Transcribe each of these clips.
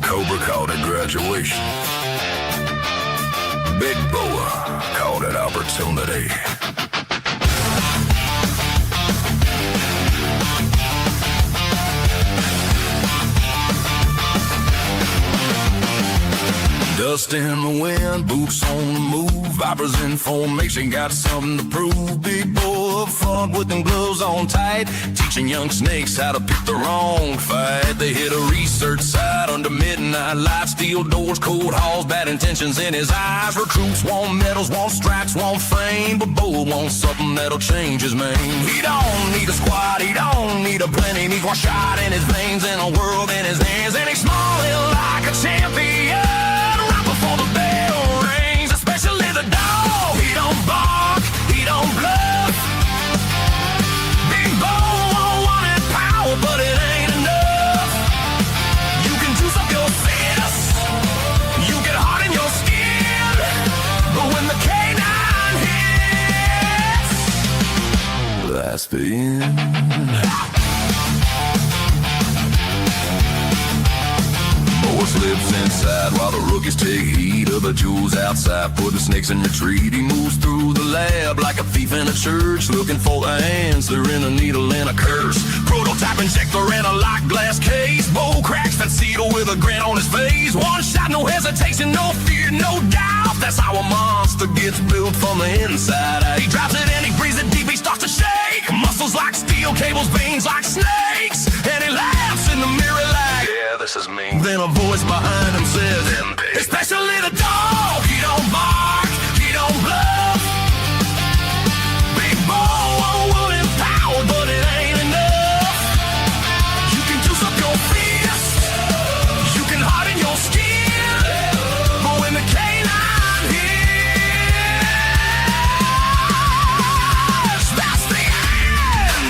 Cobra called it graduation. Big Boa called it opportunity. Dust in the wind, boots on the move, vipers in formation, got something to prove. Big boy up front with them gloves on tight, teaching young snakes how to pick the wrong fight. They hit a research site under midnight light, steel doors, cold halls, bad intentions in his eyes. Recruits want medals, want stripes, want fame, but Boa wants something that'll change his name. He don't need a squad, he don't need a plenty, needs one shot in his veins and a world in his hands, and he's smiling like a champion. Before the bell rings, especially the dog. He don't bark, he don't bluff. Big Boa wanted power, but it ain't enough. You can juice up your fists, you get hard in your skin, but when the canine hits, that's the end. Slips inside while the rookies take heed of the jewels outside, putting snakes in retreat. He moves through the lab like a thief in a church, looking for the answer in a needle and a curse. Prototype injector in a locked glass case. Bo cracks that seal with a grin on his face. One shot, no hesitation, no fear, no doubt. That's how a monster gets built from the inside out. He drops it and he breathes it deep, he starts to shake. Muscles like steel, cables, veins like snakes. And he laughs in the mirror like, yeah, this is me. Then a voice behind him says, especially the dog. He don't bark, he don't bluff. Big Boa wanted power, but it ain't enough. You can juice up your fist, you can harden your skin, but when the canine hits, that's the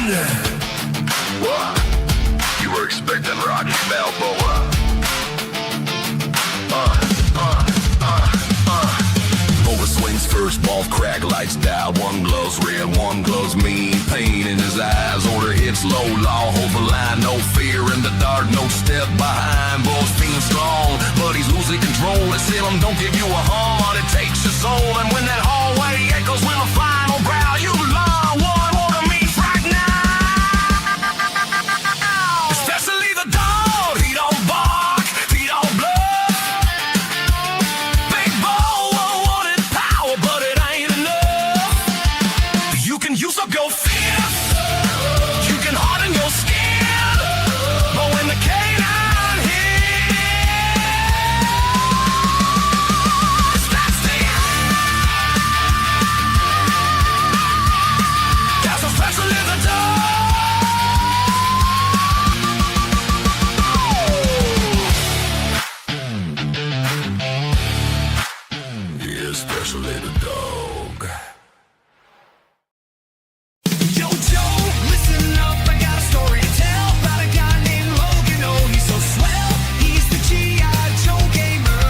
end. What? You were expecting Rocky Balboa. Swings first, ball crack, lights die. One glove's red, one glove's mean. Pain in his eyes, order hits low, law, hold the line. No fear in the dark, no step behind. Boys feeling strong, but he's losing control. They tell him don't give you a heart, it takes your soul. And when that hallway echoes when the final growl, you learn one more to me right now. Especially the dog, he don't bark, he don't bluff. Use up your fist, you can harden your skin, but when the canine hits, that's the end. That's especially the dog. Yeah, especially the dog. Yo, Joe, listen up, I got a story to tell about a guy named Logan. Oh, he's so swell, he's the G.I. Joe gamer.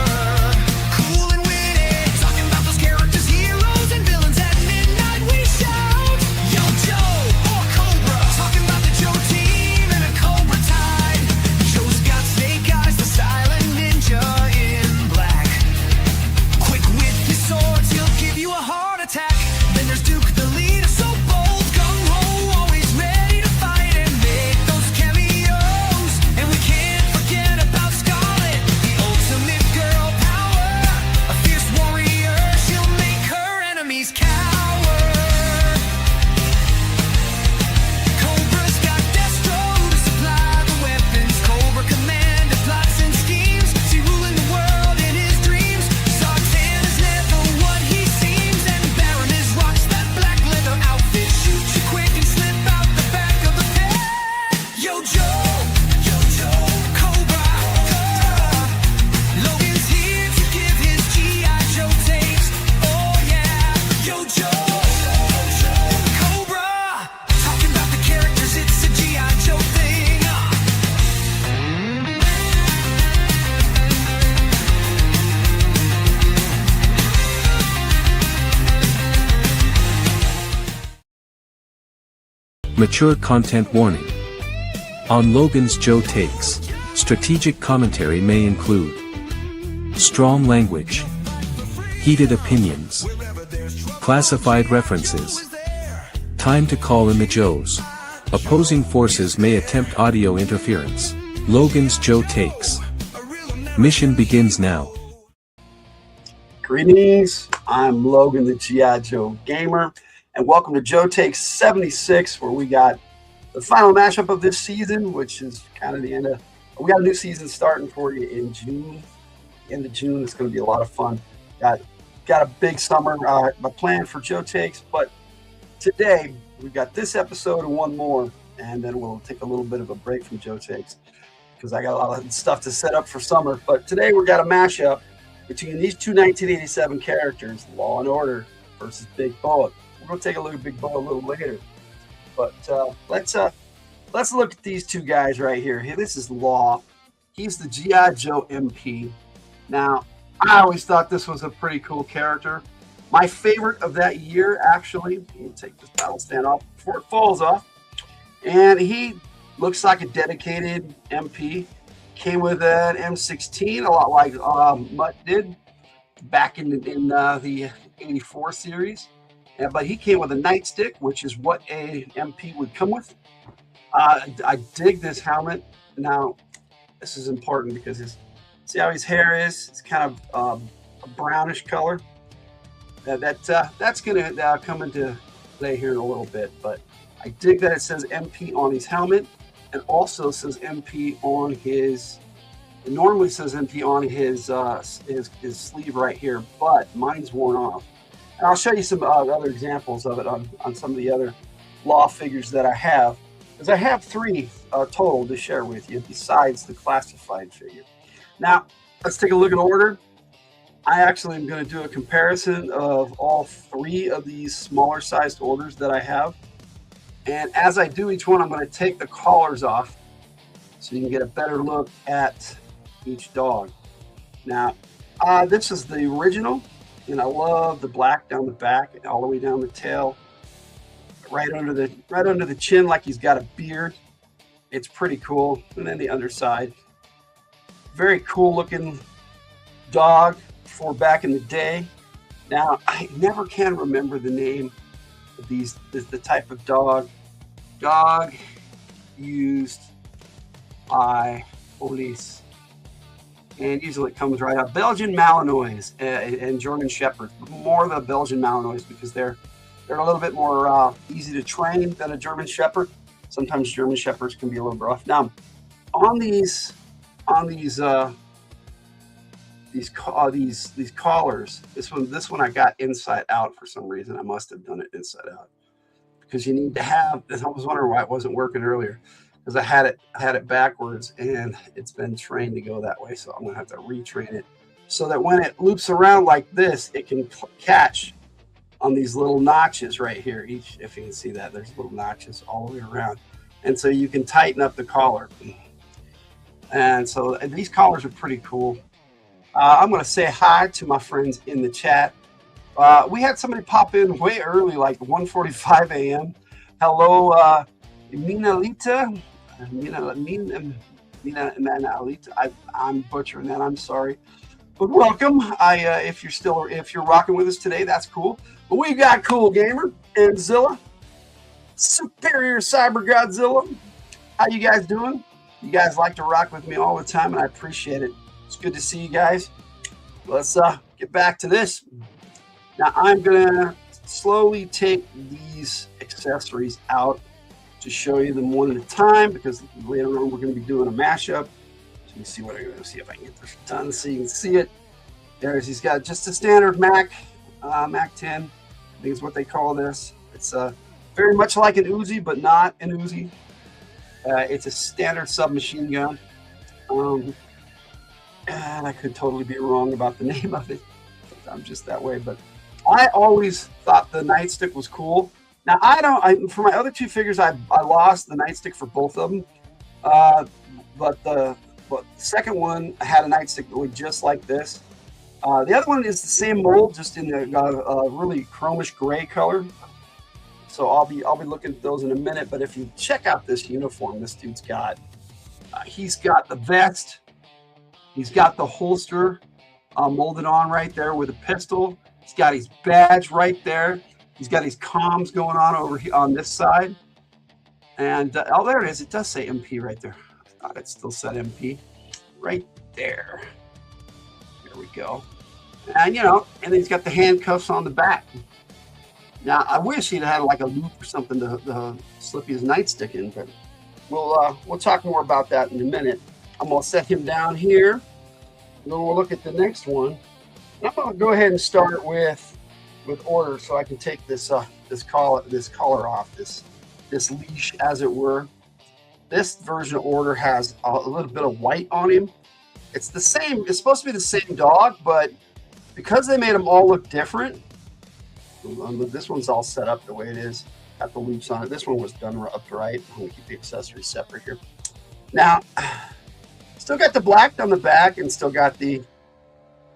Cool and witty, talking about those characters, heroes, and villains. At midnight we shout, Yo, Joe, or Cobra, talking about the Joe team and a Cobra tide. Joe's got snake eyes, the silent ninja in black. Quick with his swords, he'll give you a heart attack. Mature content warning. On Logan's Joe Takes, strategic commentary may include strong language, heated opinions, classified references. Time to call in the Joes. Opposing forces may attempt audio interference. Logan's Joe Takes. Mission begins now. Greetings, I'm Logan, the G.I. Joe Gamer, and welcome to Joe Takes 76, where we got the final matchup of this season, which is kind of the end of, we got a new season starting for you in June, end of June. It's going to be a lot of fun. Got a big summer planned for Joe Takes, but today we've got this episode and one more, and then we'll take a little bit of a break from Joe Takes because I got a lot of stuff to set up for summer. But today we got a mashup between these two 1987 characters, Law and Order versus Big Bullet. We're going to take a look at Big Bullet a little later, but let's look at these two guys right here. Here, this is Law. He's the G.I. Joe MP. Now, I always thought this was a pretty cool character. My favorite of that year, actually. Let me take this battle stand off before it falls off. And he looks like a dedicated MP. Came with an M16, a lot like Mutt did back in the 84 series. But he came with a nightstick, which is what a MP would come with. I dig this helmet. Now, this is important because see how his hair is? It's kind of a brownish color. That's going to come into play here in a little bit. But I dig that it says MP on his helmet, and also says MP on his. It normally says MP on his sleeve right here, but mine's worn off. And I'll show you some other examples of it on some of the other Law figures that I have, because I have 3 total to share with you besides the classified figure. Now, let's take a look at order. I actually am going to do a comparison of all 3 of these smaller sized orders that I have. And as I do each one, I'm going to take the collars off so you can get a better look at each dog. Now, this is the original, and I love the black down the back and all the way down the tail, right under the chin, like he's got a beard. It's pretty cool. And then the underside, very cool looking dog for back in the day. Now, I never can remember the name of these, the type of dog used by police. And usually it comes right out. Belgian Malinois and German Shepherds. More the Belgian Malinois because they're a little bit more easy to train than a German Shepherd. Sometimes German Shepherds can be a little rough. Now, on these collars, this one I got inside out for some reason. I must have done it inside out because you need to have. I was wondering why it wasn't working earlier, because I had it backwards and it's been trained to go that way. So I'm gonna have to retrain it so that when it loops around like this, it can catch on these little notches right here. Each, if you can see that, there's little notches all the way around, and so you can tighten up the collar. And so these collars are pretty cool. I'm gonna say hi to my friends in the chat. We had somebody pop in way early, like 1:45 a.m. Hello, Minalita. I'm butchering that. I'm sorry, but welcome. If you're rocking with us today, that's cool. But we got Cool Gamer and Zilla, Superior Cyber Godzilla. How you guys doing? You guys like to rock with me all the time, and I appreciate it. It's good to see you guys. Let's get back to this. Now I'm gonna slowly take these accessories out to show you them one at a time, because later on we're going to be doing a mashup. So you see what I'm going to see if I can get this done so you can see it. He's got just a standard Mac 10. I think is what they call this. It's very much like an Uzi, but not an Uzi. It's a standard submachine gun. And I could totally be wrong about the name of it. I'm just that way, but I always thought the nightstick was cool. Now, for my other 2 figures, I lost the nightstick for both of them. But the second one had a nightstick that looked just like this. The other one is the same mold, just in a really chromish gray color. So I'll be looking at those in a minute. But if you check out this uniform, this dude's got, he's got the vest, he's got the holster molded on right there with a pistol. He's got his badge right there. He's got his comms going on over here on this side. And oh, there it is. It does say MP right there. I thought it still said MP right there. There we go. And and he's got the handcuffs on the back. Now I wish he'd had like a loop or something to slip his nightstick in, but we'll talk more about that in a minute. I'm gonna set him down here. And then we'll look at the next one. And I'm gonna go ahead and start with order, so I can take this collar off, this leash, as it were. This version of order has a little bit of white on him. It's the same. It's supposed to be the same dog, but because they made them all look different, this one's all set up the way it is. Got the loops on it. This one was done upright. I'm gonna keep the accessories separate here. Now, still got the black on the back, and still got the,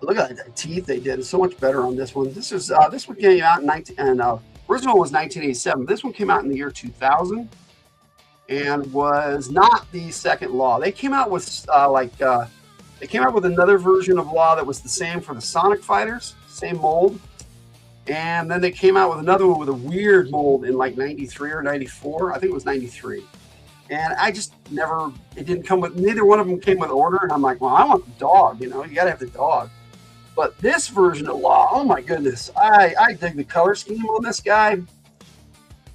look at the teeth they did. It's so much better on this one. This one came out in original was 1987. This one came out in the year 2000, and was not the second Law. They came out with they came out with another version of Law that was the same for the Sonic Fighters, same mold. And then they came out with another one with a weird mold in like 93 or 94. I think it was 93. And I just never, it didn't come with, neither one of them came with order. And I'm like, well, I want the dog, you got to have the dog. But this version of Law, oh my goodness, I dig the color scheme on this guy.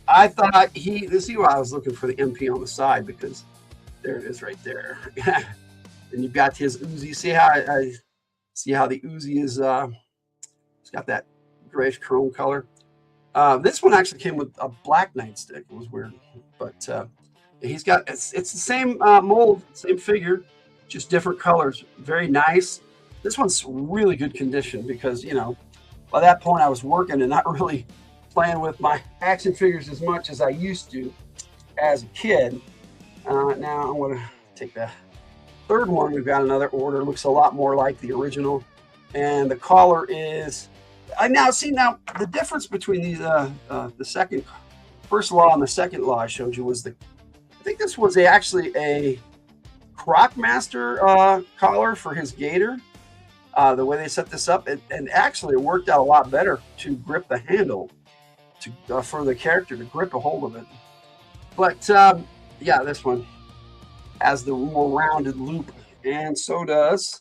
I thought see why I was looking for the MP on the side, because there it is right there. And you've got his Uzi. See how the Uzi is, it's got that grayish chrome color. This one actually came with a black nightstick. It was weird, but he's got, it's the same mold, same figure, just different colors. Very nice. This one's really good condition, because by that point I was working and not really playing with my action figures as much as I used to as a kid. Now I'm going to take the third one. We've got another order. Looks a lot more like the original, and the collar is. Now the difference between these the first Law and the second Law I showed you was I think this was actually a Crocmaster collar for his gator. The way they set this up, and actually it worked out a lot better to grip the handle, for the character to grip a hold of it. But yeah, this one has the more rounded loop, and so does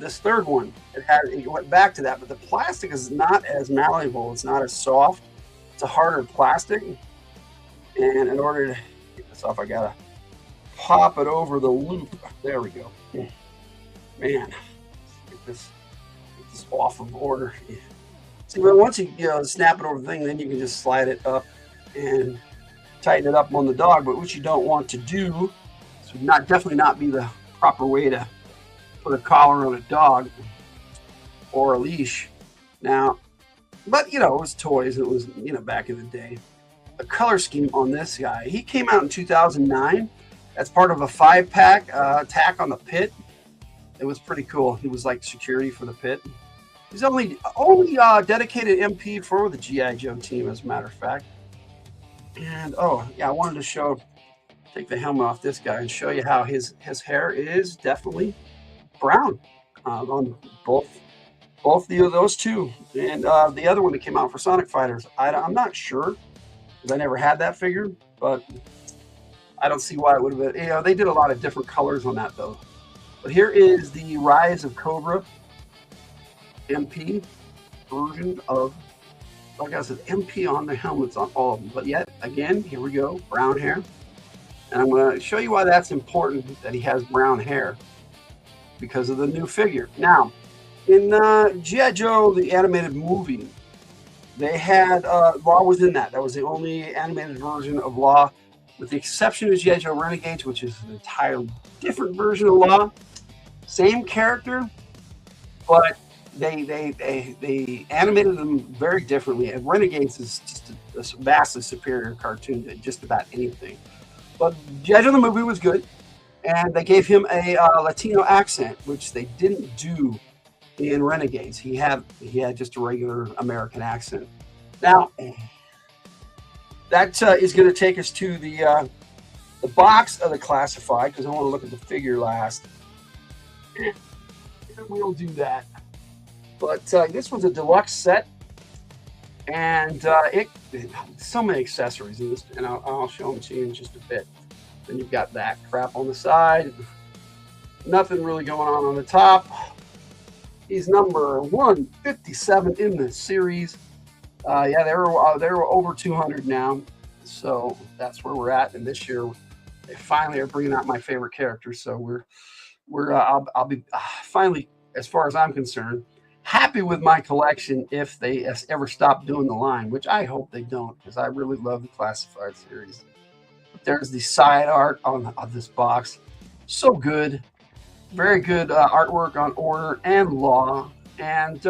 this third one. It went back to that, but the plastic is not as malleable. It's not as soft. It's a harder plastic. And in order to get this off, I gotta pop it over the loop. There we go. Man, get this off of order. See, but once you snap it over the thing, then you can just slide it up and tighten it up on the dog. But what you don't want to do, this would definitely not be the proper way to put a collar on a dog or a leash. Now, but it was toys. It was back in the day. The color scheme on this guy, he came out in 2009 as part of a 5-pack attack on the pit. It was pretty cool. He was like security for the pit. He's only dedicated MP for the G.I. Joe team, as a matter of fact. And oh yeah, I wanted to take the helmet off this guy and show you how his hair is definitely brown on both of those two. And the other one that came out for Sonic Fighters, I'm not sure, because I never had that figure, but I don't see why it would have been. They did a lot of different colors on that though. But here is the Rise of Cobra MP version of, like I said, MP on the helmets on all of them. But yet again, here we go, brown hair. And I'm going to show you why that's important, that he has brown hair, because of the new figure. Now, in G.I. Joe, the animated movie, they had Law was in that. That was the only animated version of Law, with the exception of G.I. Joe Renegades, which is an entirely different version of Law. Same character, but they animated them very differently. And Renegades is just a vastly superior cartoon to just about anything. But G.I. Joe the movie was good, and they gave him a Latino accent, which they didn't do in Renegades. He had just a regular American accent. Now, that is going to take us to the box of the classified, because I want to look at the figure last. And we'll do that. But this was a deluxe set, and so many accessories in this, and I'll show them to you in just a bit. Then you've got that crap on the side. Nothing really going on the top. He's number 157 in the series. Yeah, they were over 200 now, so that's where we're at. And this year, they finally are bringing out my favorite characters. So I'll be finally, as far as I'm concerned, happy with my collection if they ever stop doing the line, which I hope they don't, because I really love the classified series. But there's the side art on this box, so good. Very good artwork on Order and Law, and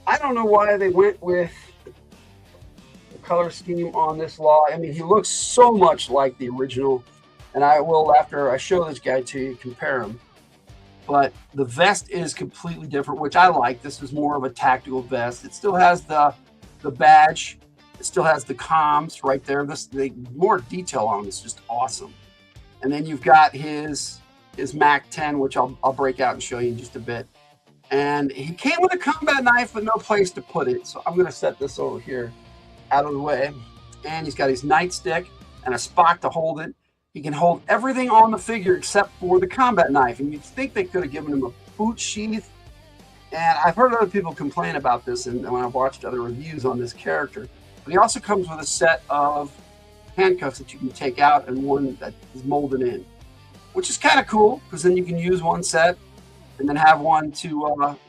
I don't know why they went with the color scheme on this Law. I mean, he looks so much like the original, and I will, after I show this guy to you, compare him. But the vest is completely different, which I like. This is more of a tactical vest. It still has the badge. It still has the comms right there. More detail on this, just awesome. And then you've got his Mac 10, which I'll break out and show you in just a bit. And he came with a combat knife, but no place to put it. So I'm going to set this over here out of the way. And he's got his nightstick and a spot to hold it. He can hold everything on the figure except for the combat knife. And you'd think they could have given him a boot sheath. And I've heard other people complain about this and when I've watched other reviews on this character. But he also comes with a set of handcuffs that you can take out and one that is molded in, which is kind of cool, because then you can use one set and then have one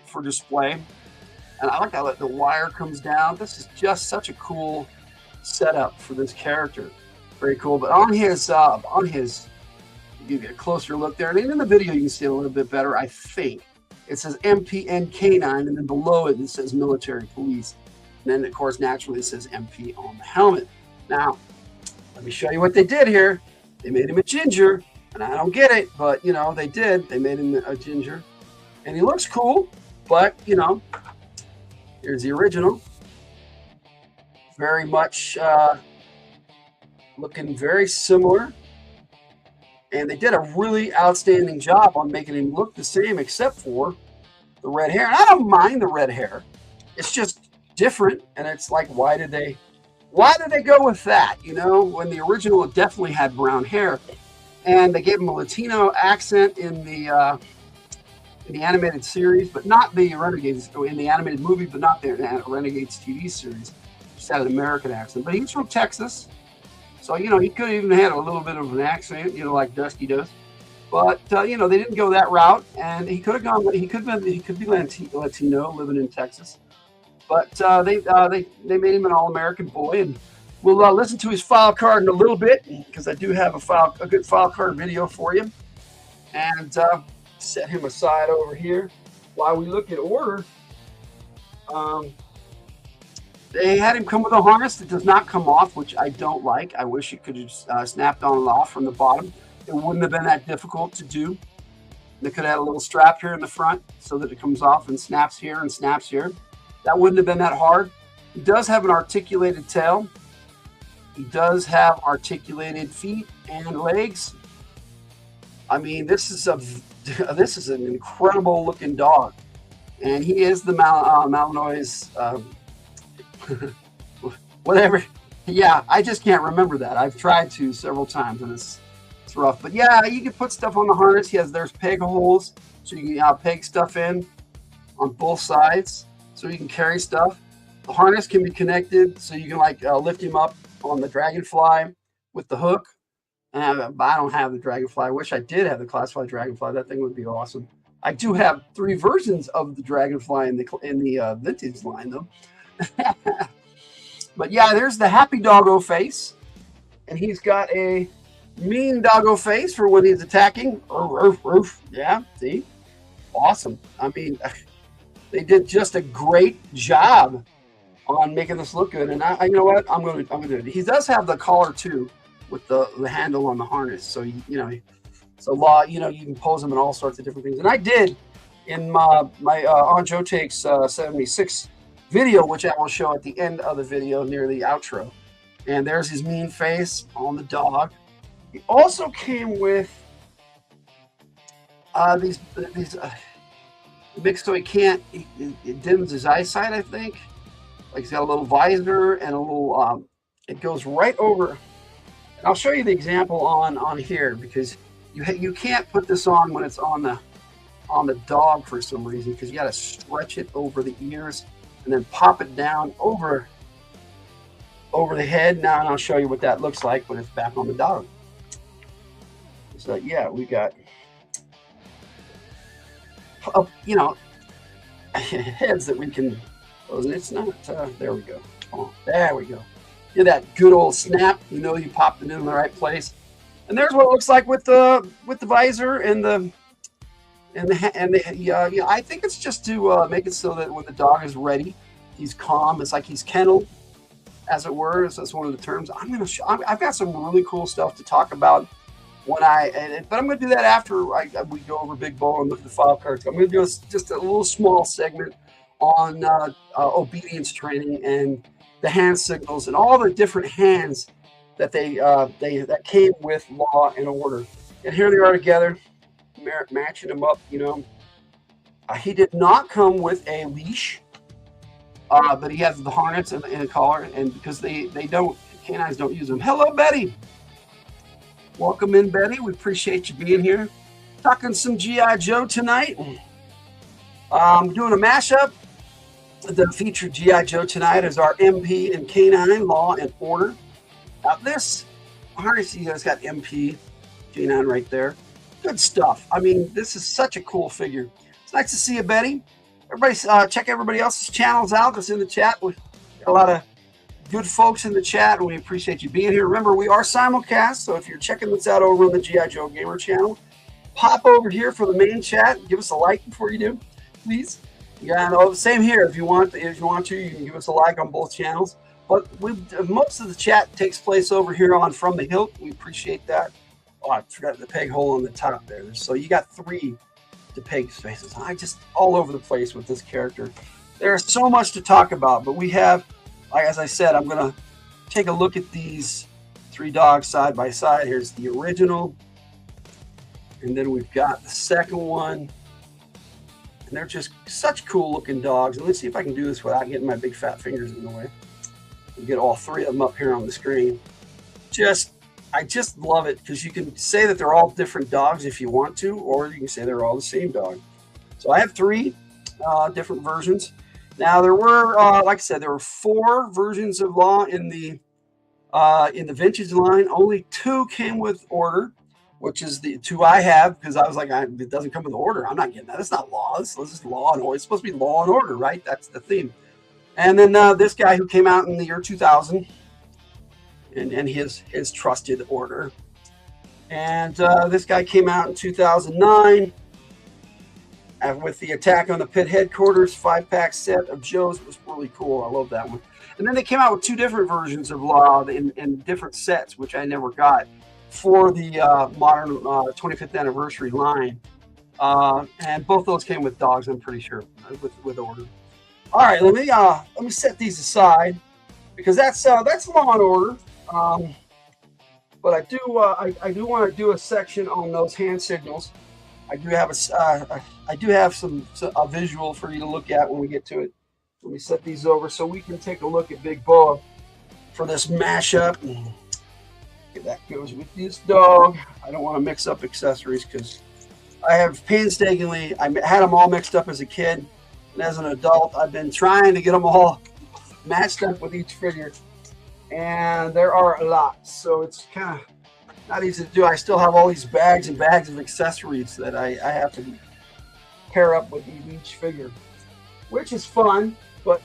for display. And I like how the wire comes down. This is just such a cool setup for this character. Very cool. But on his, you get a closer look there. And in the video, you can see it a little bit better, I think. It says MP and K9, and then below it, it says military police. And then, of course, naturally, it says MP on the helmet. Now, let me show you what they did here. They made him a ginger. And I don't get it, but, you know, they did. They made him a ginger. And he looks cool, but, you know, here's the original. Very much looking very similar. And they did a really outstanding job on making him look the same, except for the red hair. And I don't mind the red hair. It's just different. And it's like, why did they go with that? You know, when the original definitely had brown hair. And they gave him a Latino accent in the animated series, but not the Renegades, in the animated movie, but not the Renegades TV series. Just had an American accent. But he was from Texas. So, you know, he could have even had a little bit of an accent, you know, like Dusty does. But, you know, they didn't go that route. And he could have gone, he could be Latino living in Texas. But they made him an all-American boy. And we'll listen to his file card in a little bit, because I do have a good file card video for you. And set him aside over here while we look at Order. They had him come with a harness that does not come off, which I don't like. I wish it could have snapped on and off from the bottom. It wouldn't have been that difficult to do. They could have had a little strap here in the front so that it comes off and snaps here and snaps here. That wouldn't have been that hard. He does have an articulated tail. He does have articulated feet and legs. I mean, this is an incredible looking dog, and he is the Malinois, whatever. Yeah, I just can't remember that. I've tried to several times, and it's rough. But yeah, you can put stuff on the harness. There's peg holes, so you can peg stuff in on both sides, so you can carry stuff. The harness can be connected, so you can lift him up on the Dragonfly with the hook. But I don't have the Dragonfly. I wish I did have the classified Dragonfly. That thing would be awesome. I do have 3 versions of the Dragonfly in the vintage line, though. But yeah, there's the happy doggo face, and he's got a mean doggo face for when he's attacking. Yeah, see, awesome. I mean, they did just a great job on making this look good. And you know what? I'm gonna do it. He does have the collar too, with the handle on the harness. So you can pose them in all sorts of different things. And I did in my on Joe Takes 76 video, which I will show at the end of the video near the outro. And there's his mean face on the dog. He also came with these mixed so he can't. It dims his eyesight, I think. Like he's got a little visor and a little. It goes right over. And I'll show you the example on here because you can't put this on when it's on the dog for some reason because you got to stretch it over the ears and then pop it down over the head. Now, and I'll show you what that looks like when it's back on the dog. So yeah, we got, heads that we can. It's not. There we go. Oh, there we go. Get that good old snap. You popped it in the right place. And there's what it looks like with the visor and the. I think it's just to make it so that when the dog is ready, he's calm. It's like he's kenneled, as it were. So that's one of the terms. I've got some really cool stuff to talk about but I'm going to do that after we go over Big Bowl and look at the file cards. I'm going to do just a little small segment on obedience training and the hand signals and all the different hands that that came with Law and Order. And here they are together, matching them up. He did not come with a leash, but he has the harness and a collar, and because canines don't use them. Hello, Betty. Welcome in, Betty. We appreciate you being here. Talking some G.I. Joe tonight. Doing a mashup. The featured G.I. Joe tonight is our MP and K9 Law and Order. Now this harness, you guys got MP, K9 right there. Good stuff. I mean, this is such a cool figure. It's nice to see you, Betty. Everybody, check everybody else's channels out that's in the chat. We've got a lot of good folks in the chat, and we appreciate you being here. Remember, we are simulcast, so if you're checking this out over on the G.I. Joe Gamer channel, pop over here for the main chat. Give us a like before you do, please. Yeah, same here. If you want to, you can give us a like on both channels. But most of the chat takes place over here on From the Hilt. We appreciate that. Oh, I forgot the peg hole on the top there. So you got 3 to peg spaces. I just all over the place with this character. There's so much to talk about, but we have, as I said, I'm going to take a look at these 3 dogs side by side. Here's the original, and then we've got the second one. And they're just such cool looking dogs. And let's see if I can do this without getting my big fat fingers in the way. We'll get all 3 of them up here on the screen. I just love it because you can say that they're all different dogs if you want to, or you can say they're all the same dog. So I have 3 different versions. Now there were, like I said, there were 4 versions of Law in the vintage line. Only 2 came with Order, which is the 2 I have, because I was like, it doesn't come with Order. I'm not getting that. It's not Law. This is Law and Order. It's supposed to be Law and Order, right? That's the theme. And then this guy who came out in the year 2000, and his trusted Order. And this guy came out in 2009 with the Attack on the Pit Headquarters 5-pack set of Joes. It was really cool. I love that one. And then they came out with 2 different versions of Law in different sets, which I never got, for the modern 25th anniversary line. And both those came with dogs, I'm pretty sure, with Order. All right, let me set these aside because that's Law and Order. But I do want to do a section on those hand signals. I do have a visual for you to look at when we get to it. Let me set these over so we can take a look at Big Boa for this mashup. That goes with this dog. I don't want to mix up accessories because I have painstakingly, I had them all mixed up as a kid, and as an adult, I've been trying to get them all matched up with each figure, and there are a lot, so it's kind of not easy to do. I still have all these bags and bags of accessories that I have to pair up with each figure, which is fun. But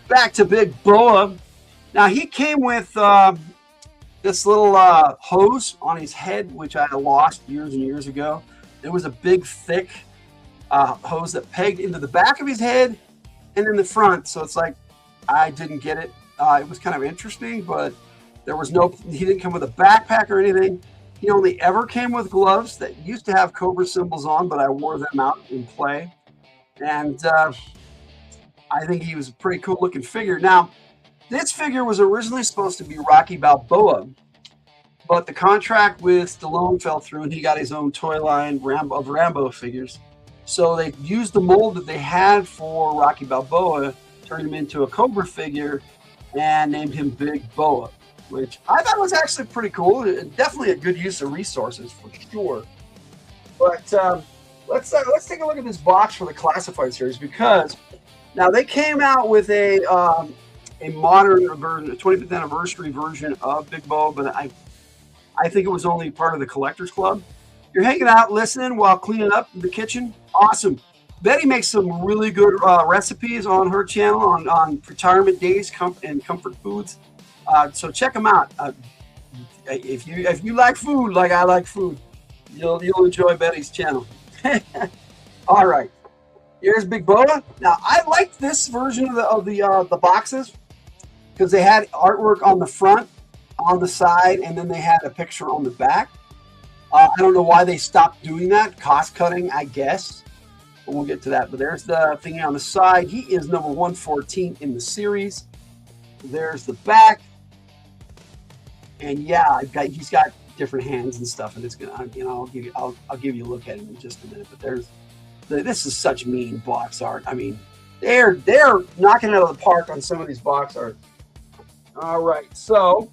back to Big Boa. Now he came with this little hose on his head, which I lost years and years ago. It was a big, thick hose that pegged into the back of his head and in the front. So it's like, I didn't get it. It was kind of interesting, but he didn't come with a backpack or anything. He only ever came with gloves that used to have Cobra symbols on, but I wore them out in play. And I think he was a pretty cool looking figure. Now, This figure was originally supposed to be Rocky Balboa, but the contract with Stallone fell through, and he got his own toy line of Rambo figures. So they used the mold that they had for Rocky Balboa, turned him into a Cobra figure, and named him Big Boa, which I thought was actually pretty cool. Definitely a good use of resources for sure. But let's take a look at this box for the Classified series, because now they came out with a modern version, a 25th anniversary version of Big Boa, but I think it was only part of the Collectors Club. You're hanging out listening while cleaning up in the kitchen. Awesome. Betty makes some really good recipes on her channel on retirement days and comfort foods. So check them out. If you like food like I like food, you'll enjoy Betty's channel. All right, here's Big Boa. Now I liked this version of the boxes because they had artwork on the front, on the side, and then they had a picture on the back. I don't know why they stopped doing that. Cost cutting, I guess. But we'll get to that. But there's the thing on the side. He is number 114 in the series. There's the back. And yeah, he's got different hands and stuff. And it's gonna, I'll give you a look at him in just a minute. But this is such mean box art. I mean, they're knocking it out of the park on some of these box art. All right, so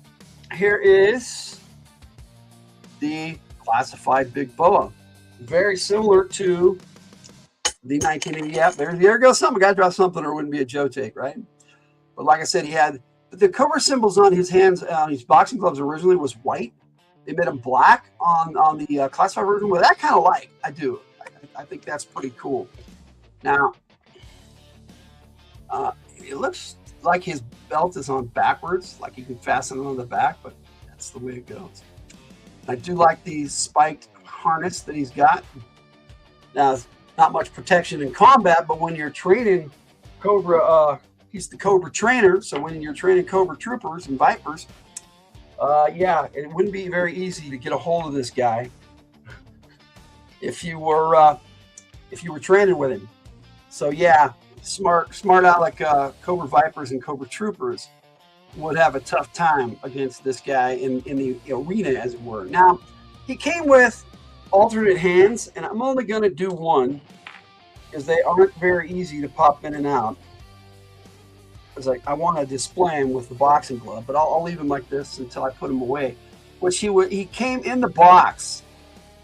here is the Classified Big Boa. Very similar to the 1980. Yeah, there goes something. Got to drop something, or it wouldn't be a Joe take, right? But like I said, he had the Cobra symbols on his hands, on his boxing gloves originally was white. They made them black on the Classified version. Well, that kind of like I do. I think that's pretty cool. Now, it looks like his belt is on backwards, like you can fasten it on the back, but that's the way it goes. I do like the spiked harness that he's got. Now, not much protection in combat, but when you're training Cobra, he's the Cobra trainer. So when you're training Cobra troopers and Vipers, yeah, it wouldn't be very easy to get a hold of this guy if you were training with him. So yeah, smart aleck Cobra Vipers and Cobra troopers would have a tough time against this guy in the arena, as it were. Now, he came with alternate hands, and I'm only going to do one because they aren't very easy to pop in and out. It's like I want to display him with the boxing glove, but I'll leave him like this until I put him away. Which he came in the box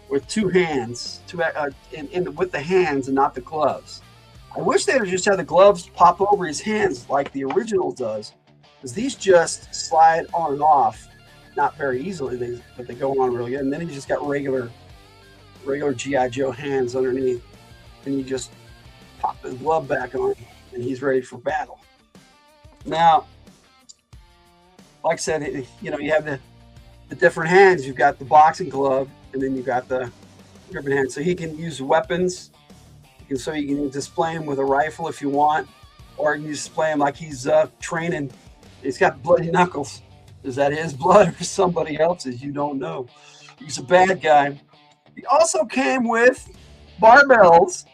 with two hands, with the hands and not the gloves. I wish they would just have the gloves pop over his hands like the original does, because these just slide on and off, not very easily, but they go on really good. And then he just got regular G.I. Joe hands underneath, and you just pop his glove back on, and he's ready for battle. Now, like I said, you have the different hands. You've got the boxing glove, and then you've got the different hands. So he can use weapons. So you can display him with a rifle if you want, or you can display him like he's training. He's got bloody knuckles. Is that his blood or somebody else's? You don't know. He's a bad guy. He also came with barbells,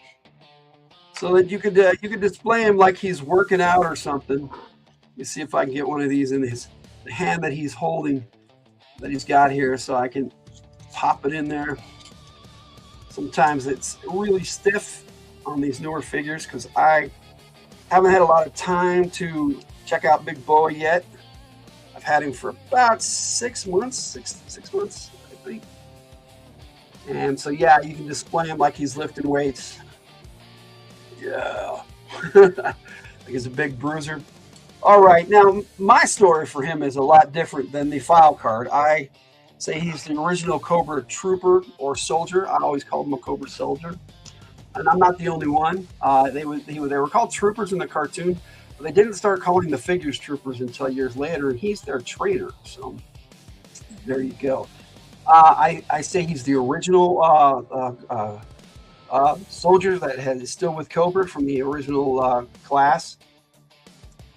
so that you could display him like he's working out or something. Let me see if I can get one of these in the hand that he's holding, that he's got here, so I can pop it in there. Sometimes it's really stiff on these newer figures because I haven't had a lot of time to check out Big Boa yet. I've had him for about 6 months, six months, I think. And so, yeah, you can display him like he's lifting weights. Yeah. Like he's a big bruiser. All right, now my story for him is a lot different than the file card. I say he's the original Cobra trooper or soldier. I always called him a Cobra soldier. And I'm not the only one. They were called troopers in the cartoon, but they didn't start calling the figures troopers until years later, and he's their trainer. So there you go. I say he's the original soldier that is still with Cobra from the original class,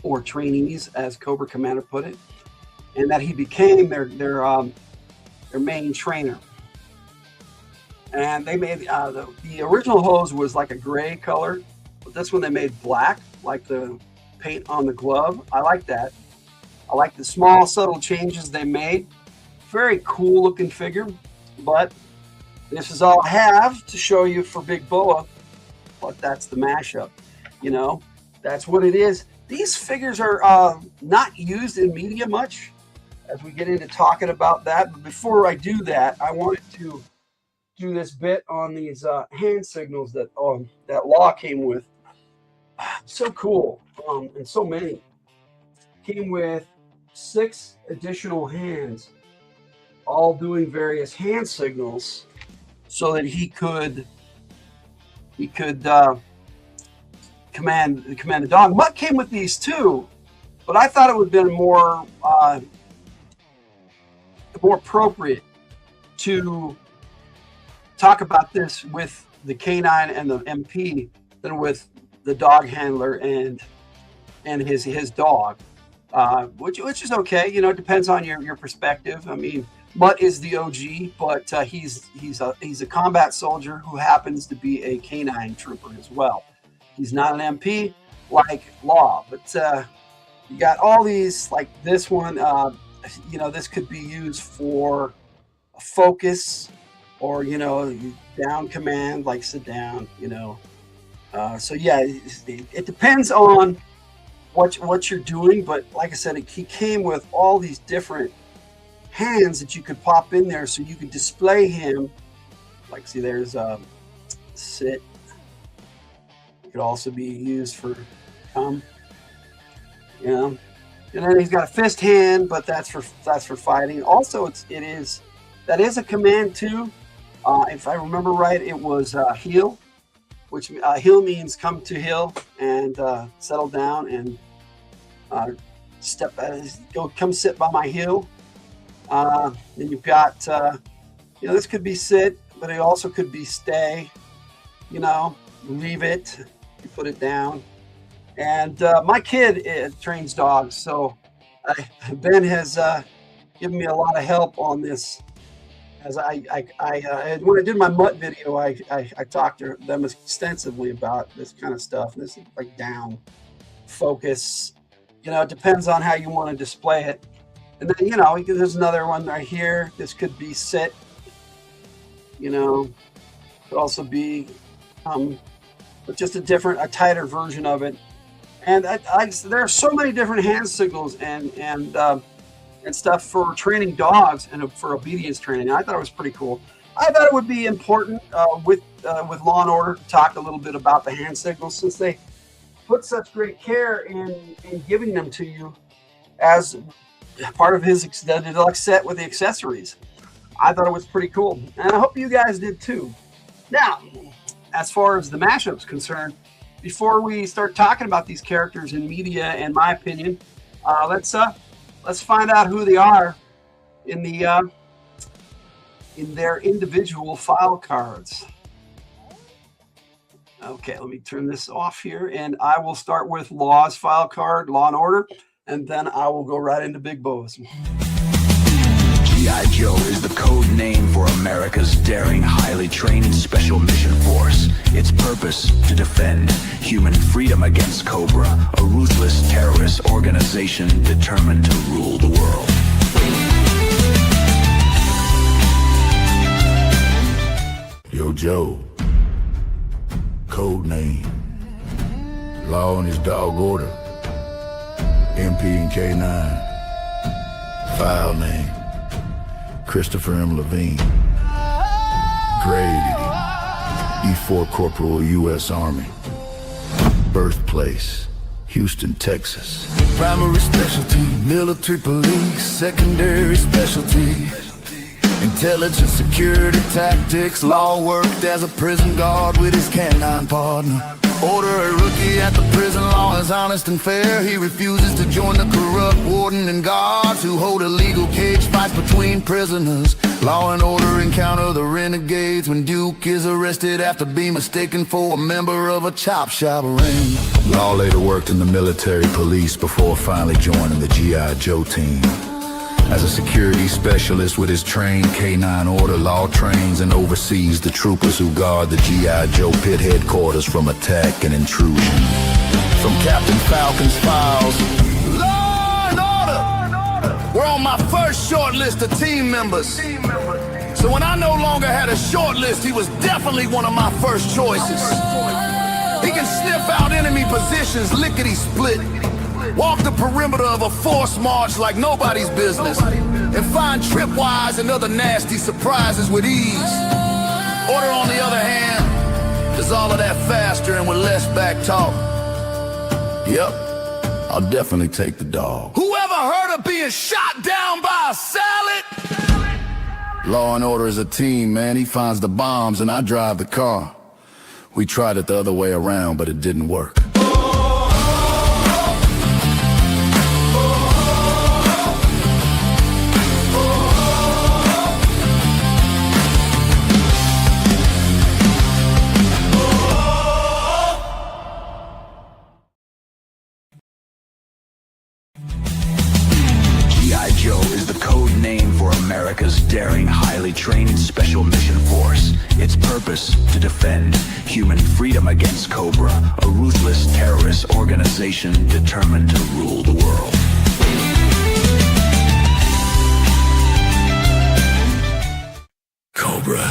or trainees, as Cobra Commander put it, and that he became their main trainer. And they made the original hose was like a gray color, but this one they made black, like the paint on the glove. I like that. I like the small, subtle changes they made. Very cool looking figure, but this is all I have to show you for Big Boa. But that's the mashup, you know, that's what it is. These figures are not used in media much as we get into talking about that. But before I do that, I wanted to do this bit on these hand signals that that Law came with. So cool, and so many. Came with 6 additional hands, all doing various hand signals, so that he could command the dog. Mutt came with these too, but I thought it would have been more appropriate to talk about this with the canine and the MP than with the dog handler and his dog, which is okay. You know, it depends on your perspective. I mean, Mutt is the OG, but he's a combat soldier who happens to be a canine trooper as well. He's not an MP like Law, but you got all these, like this one. You know, this could be used for a focus, or you know, down command, like sit down. You know, so yeah, it depends on what you're doing. But like I said, he came with all these different hands that you could pop in there, so you could display him. Like, see, there's sit. It could also be used for come. You know, and then he's got a fist hand, but that's for fighting. Also, that is a command too. If I remember right, it was heel, which heel means come to heel and settle down and come sit by my heel. Then you've got, you know, this could be sit, but it also could be stay, you know, leave it, you put it down. And my kid trains dogs, so Ben has given me a lot of help on this. As when I did my Mutt video, I talked to them extensively about this kind of stuff. And this is like down, focus, you know, it depends on how you want to display it. And then, you know, there's another one right here. This could be sit, you know, could also be, but just a tighter version of it. And there are so many different hand signals and stuff for training dogs and for obedience training. I thought it was pretty cool. I thought it would be important with Law and Order to talk a little bit about the hand signals, since they put such great care in giving them to you as part of his deluxe set with the accessories. I thought it was pretty cool, and I hope you guys did too. Now, as far as the mashup's concerned, before we start talking about these characters in media and my opinion, let's find out who they are in their individual file cards. Okay, let me turn this off here, and I will start with Law's file card, Law and Order, and then I will go right into Big Boa's. G.I. Joe is the code name for America's daring, highly trained special mission force. Its purpose, to defend human freedom against Cobra, a ruthless terrorist organization determined to rule the world. Yo, Joe. Code name. Law and his dog Order. MP and K9. File name. Christopher M. Levine. Grade E4 Corporal, U.S. Army. Birthplace, Houston, Texas. Primary specialty, military police. Secondary specialty, intelligence, security, tactics. Law worked as a prison guard with his canine partner. Order a rookie at the prison. Law is honest and fair. He refuses to join the corrupt warden and guards who hold illegal cage fights between prisoners. Law and Order encounter the renegades when Duke is arrested after being mistaken for a member of a chop shop ring. Law later worked in the military police before finally joining the G.I. Joe team. As a security specialist with his trained K9 Order, Law trains and oversees the troopers who guard the G.I. Joe pit headquarters from attack and intrusion. From Captain Falcon's files, Law and Order! were on my first short list of team members. So when I no longer had a short list, he was definitely one of my first choices. He can sniff out enemy positions, lickety-split, walk the perimeter of a forced march like nobody's business, and find tripwires and other nasty surprises with ease. Order, on the other hand, does all of that faster and with less back talk. Yep, I'll definitely take the dog. Whoever heard of being shot down by a salad? Law and Order is a team, man. He finds the bombs and I drive the car. We tried it the other way around, but it didn't work. G.I. Joe is the code name for America's daring, highly trained special mission force. Its purpose, to defend human freedom against Cobra, a ruthless terrorist organization determined to rule the world. Cobra.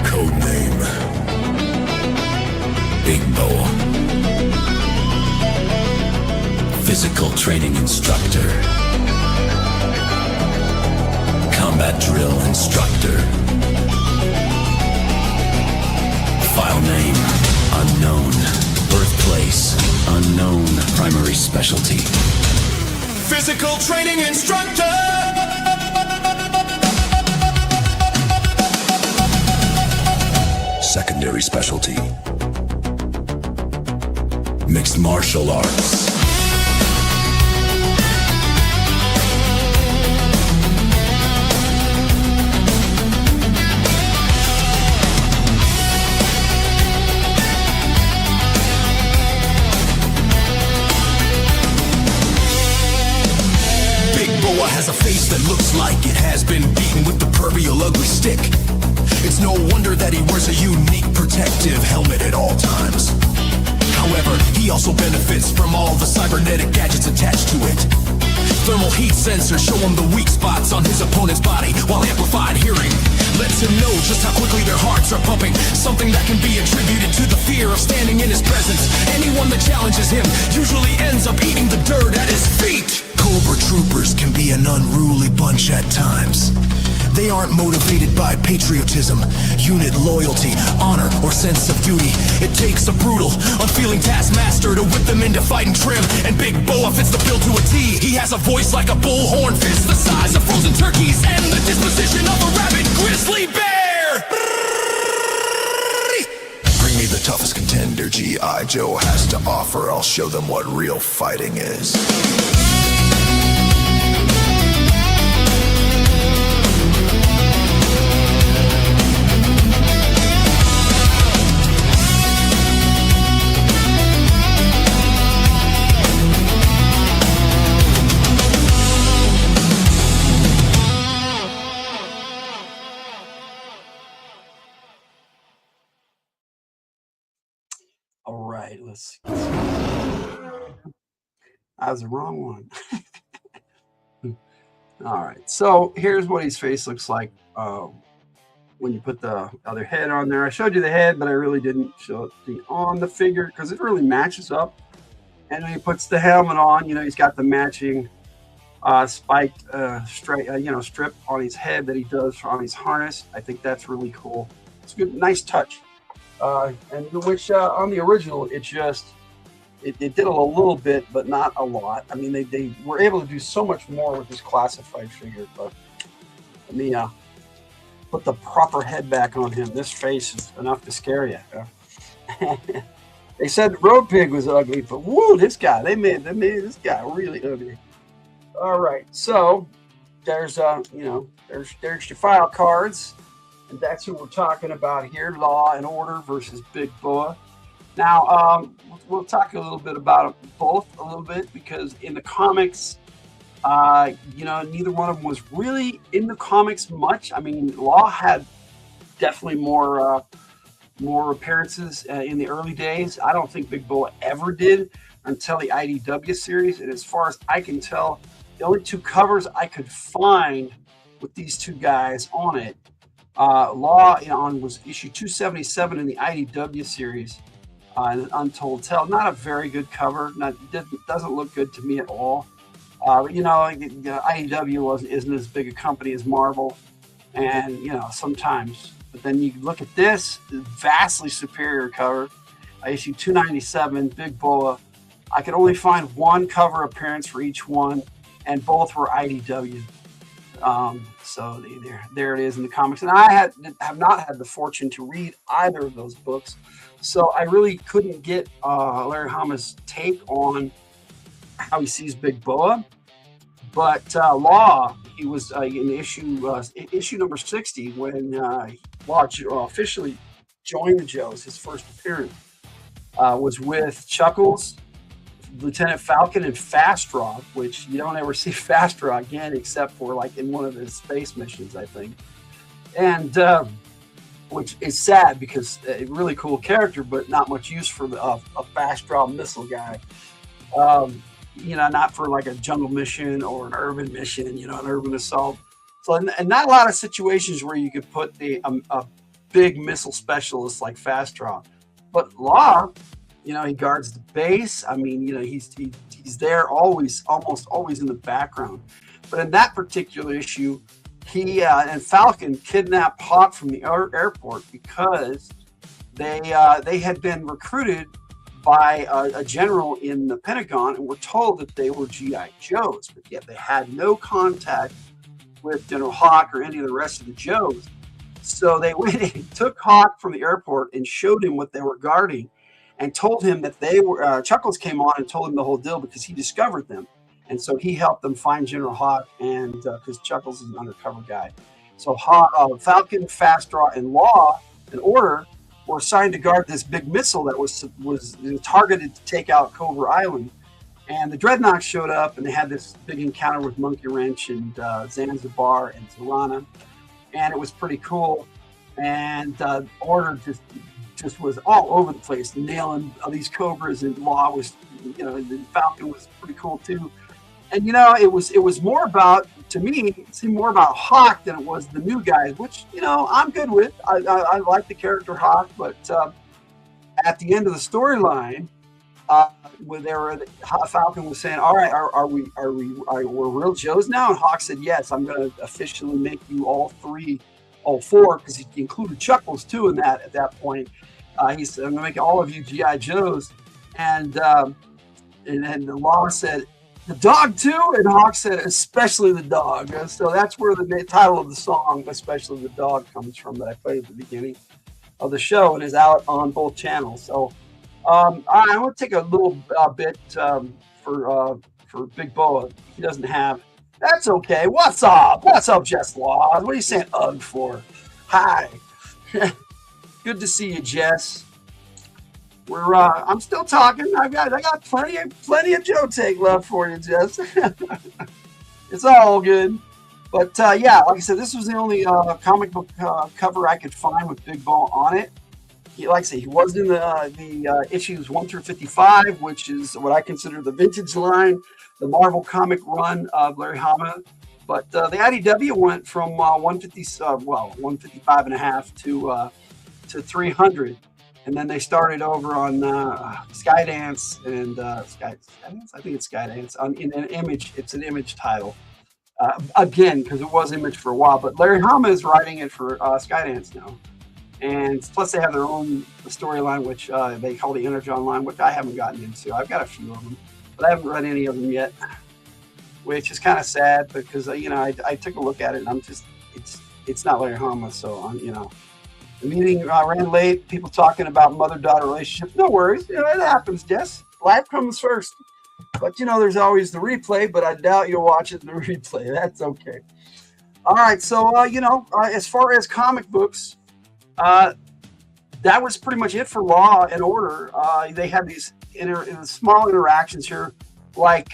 Code name Big Boa. Physical training instructor. Combat drill instructor. File name unknown. Birthplace unknown. Primary specialty physical training instructor. Secondary specialty mixed martial arts. Has a face that looks like it has been beaten with the proverbial ugly stick. It's no wonder that he wears a unique protective helmet at all times. However, he also benefits from all the cybernetic gadgets attached to it. Thermal heat sensors show him the weak spots on his opponent's body, while amplified hearing lets him know just how quickly their hearts are pumping, something that can be attributed to the fear of standing in his presence. Anyone that challenges him usually ends up eating the dirt at his feet. Cobra troopers can be an unruly bunch at times. They aren't motivated by patriotism, unit loyalty, honor, or sense of duty. It takes a brutal, unfeeling taskmaster to whip them into fighting trim, and Big Boa fits the bill to a T. He has a voice like a bullhorn fist, the size of frozen turkeys, and the disposition of a rabid grizzly bear. Bring me the toughest contender G.I. Joe has to offer. I'll show them what real fighting is. All right, let's see. That was the wrong one. All right, so here's what his face looks like when you put the other head on there. I showed you the head, but I really didn't show it on the figure because it really matches up. And when he puts the helmet on, you know, he's got the matching spiked strip on his head that he does on his harness. I think that's really cool. It's a good, nice touch. And which on the original, it did a little bit, but not a lot. I mean, they were able to do so much more with this classified figure. But let me put the proper head back on him. This face is enough to scare you. They said Road Pig was ugly, but woo, this guy, they made this guy really ugly. All right, so there's there's your file cards. And that's who we're talking about here, Law and Order versus Big Boa. Now, we'll talk a little bit about them both a little bit, because in the comics, neither one of them was really in the comics much. I mean, Law had definitely more more appearances in the early days. I don't think Big Boa ever did until the IDW series. And as far as I can tell, the only two covers I could find with these two guys on it, Law on was issue 277 in the IDW series, Untold Tale. Not a very good cover. Doesn't look good to me at all. IDW isn't as big a company as Marvel, and sometimes. But then you look at this vastly superior cover, issue 297, Big Boa. I could only find one cover appearance for each one, and both were IDW. So there it is in the comics. And I have not had the fortune to read either of those books, so I really couldn't get Larry Hama's take on how he sees Big Boa. But Law, he was in issue number 60 when Law officially joined the Joes. His first appearance was with Chuckles, Lieutenant Falcon, and Fast Draw, which you don't ever see Fast Draw again except for like in one of his space missions, I think. And which is sad because a really cool character, but not much use for a Fast Draw missile guy. Not for like a jungle mission or an urban mission, an urban assault. So, and not a lot of situations where you could put a big missile specialist like Fast Draw. But Law, he guards the base. I mean, he's there almost always in the background. But in that particular issue, he and Falcon kidnapped Hawk from the airport because they had been recruited by a general in the Pentagon and were told that they were G.I. Joes, but yet they had no contact with General Hawk or any of the rest of the Joes. So they went and took Hawk from the airport and showed him what they were guarding, and told him that they were Chuckles came on and told him the whole deal because he discovered them, and so he helped them find General Hawk, and because Chuckles is an undercover guy. So Falcon, Fast Draw, and Law and Order were assigned to guard this big missile that was targeted to take out Cobra Island. And the Dreadnoughts showed up, and they had this big encounter with Monkey Wrench and Zanzibar and Tirana, and it was pretty cool. And Order just was all over the place, nailing these Cobras, and Law was, the Falcon was pretty cool too. And it was more about, to me, it seemed more about Hawk than it was the new guys, which I'm good with. I like the character Hawk, but at the end of the storyline, when Falcon was saying, "All right, we're real Joes now?" And Hawk said, "Yes, I'm going to officially make you all four," because he included Chuckles too in that at that point. He said, "I'm going to make all of you G.I. Joes," and then the Law said, "The dog too?" And Hawk said, "Especially the dog." So that's where the title of the song, "Especially the Dog," comes from, that I played at the beginning of the show and is out on both channels. So I want to take a little bit for Big Boa. He doesn't have. That's okay. What's up? What's up, Jess Law? What are you saying ugh for? Hi. Good to see you, Jess. I'm still talking. I got plenty of Joe take left for you, Jess. It's all good. But yeah, like I said, this was the only comic book cover I could find with Big Boa on it. Like I say, he was in the issues 1 through 55, which is what I consider the vintage line, the Marvel comic run of Larry Hama. But the IDW went from 155 and a half to 300. And then they started over on Skydance and Skydance. I think it's Skydance. In an Image, it's an Image title. Again, because it was Image for a while. But Larry Hama is writing it for Skydance now. And plus they have their own storyline, which they call the Energon line, which I haven't gotten into. I've got a few of them, but I haven't read any of them yet, which is kind of sad because, I took a look at it and I'm just, it's not Larry Hama. So, the meeting ran late, people talking about mother-daughter relationships. No worries. It happens, Jess. Life comes first. But, there's always the replay, but I doubt you'll watch it in the replay. That's okay. All right. So, as far as comic books, that was pretty much it for Law and Order. They had these small interactions here. Like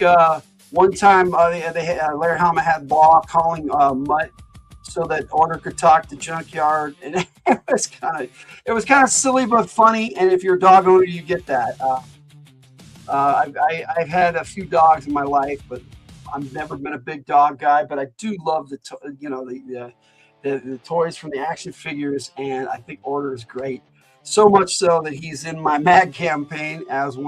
one time, Larry Hama had Law calling Mutt so that Order could talk to Junkyard, and it was kind of silly but funny. And if you're a dog owner, you get that. I've had a few dogs in my life, but I've never been a big dog guy. But I do love the toys from the action figures, and I think Order is great. So much so that he's in my MAG campaign as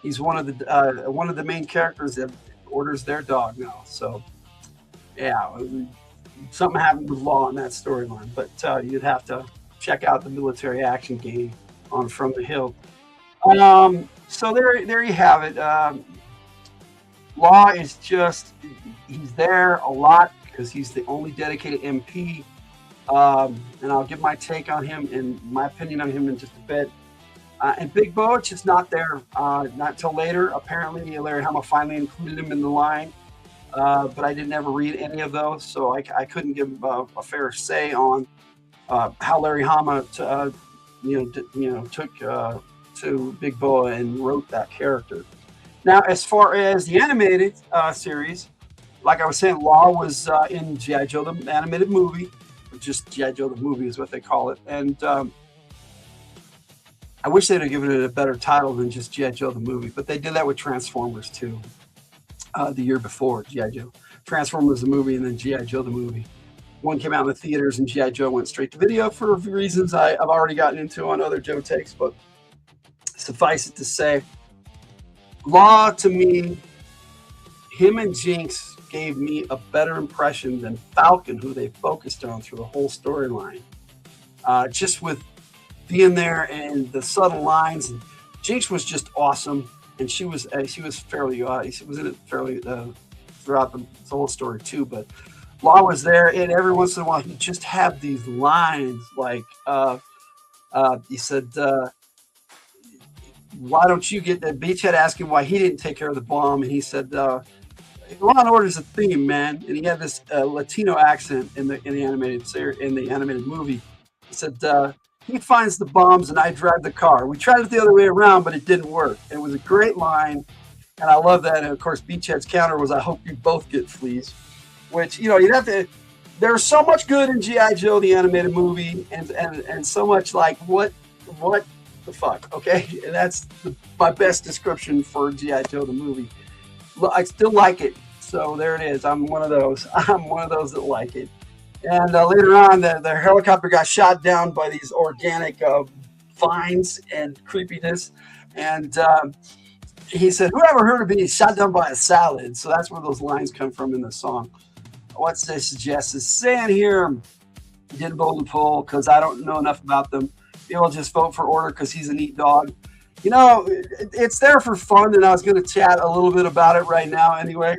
he's one of the main characters that Order's their dog now. So yeah, something happened with Law in that storyline, but you'd have to check out the military action game on From the Hill. So there you have it. Law is he's there a lot because he's the only dedicated MP. And I'll give my take on him and my opinion on him in just a bit. And Big Bo, it's just not there, not till later. Apparently, Larry Hama finally included him in the line, but I didn't ever read any of those, so I couldn't give a fair say on how Larry Hama took to Big Bo and wrote that character. Now, as far as the animated series, like I was saying, Law was in G.I. Joe, the animated movie. Just G.I. Joe the movie is what they call it. And I wish they'd have given it a better title than just G.I. Joe the movie, but they did that with Transformers too, the year before G.I. Joe. Transformers the movie and then G.I. Joe the movie. One came out in the theaters and G.I. Joe went straight to video for reasons I've already gotten into on other Joe takes, but suffice it to say, Law to me, him and Jinx gave me a better impression than Falcon, who they focused on through the whole storyline. Just with being there and the subtle lines, and Jinx was just awesome, and she was fairly she was in it fairly throughout the whole story too. But Law was there, and every once in a while he just had these lines like he said, "Why don't you get that?" Beachhead asking why he didn't take care of the bomb, and he said, Law and Order is a theme, man. And he had this Latino accent in the animated series, in the animated movie. He said, he finds the bombs and I drive the car. We tried it the other way around, but it didn't work. And it was a great line, and I love that. And of course, Beachhead's counter was, "I hope you both get fleas," which, you'd have to. There's so much good in G.I. Joe the animated movie, and so much like what the fuck, okay? And that's my best description for G.I. Joe the movie. I still like it, so there it is. I'm one of those. I'm one of those that like it. And later on, the helicopter got shot down by these organic vines and creepiness. And he said, "Whoever heard of being shot down by a salad?" So that's where those lines come from in the song. What's they suggest is saying here, didn't vote the poll because I don't know enough about them. People just vote for Order because he's a neat dog. It's there for fun, and I was going to chat a little bit about it right now anyway.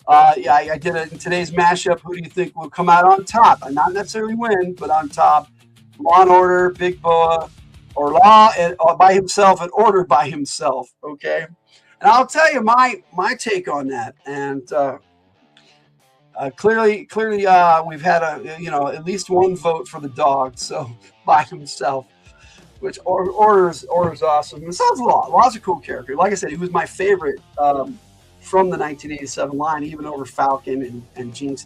I did it in today's mashup. Who do you think will come out on top? Not necessarily win, but on top. Law and Order, Big Boa, or Law by himself and Order by himself, okay? And I'll tell you my take on that. And clearly, we've had at least one vote for the dog, so by himself. Which Order's awesome. And so is Law. Law's a cool character. Like I said, he was my favorite from the 1987 line, even over Falcon and Jinx.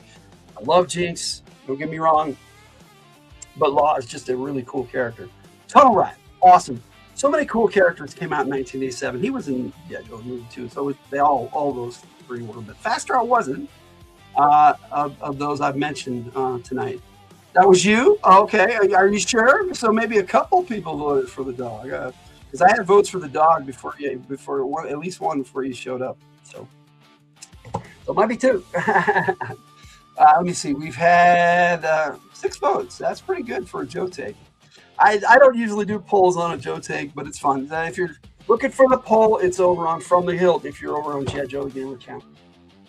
I love Jinx, don't get me wrong, but Law is just a really cool character. Tunnel Rat, awesome. So many cool characters came out in 1987. He was in Joe movie too, so they all those three were. But Fast Star wasn't of those I've mentioned tonight. That was you? Okay. Are you sure? So maybe a couple people voted for the dog. Because I had votes for the dog before at least one before you showed up. So it might be two. Let me see. We've had 6 votes. That's pretty good for a Joe take. I don't usually do polls on a Joe take, but it's fun. If you're looking for the poll, it's over on From the Hill if you're over on G.I. Joe the Gamer account.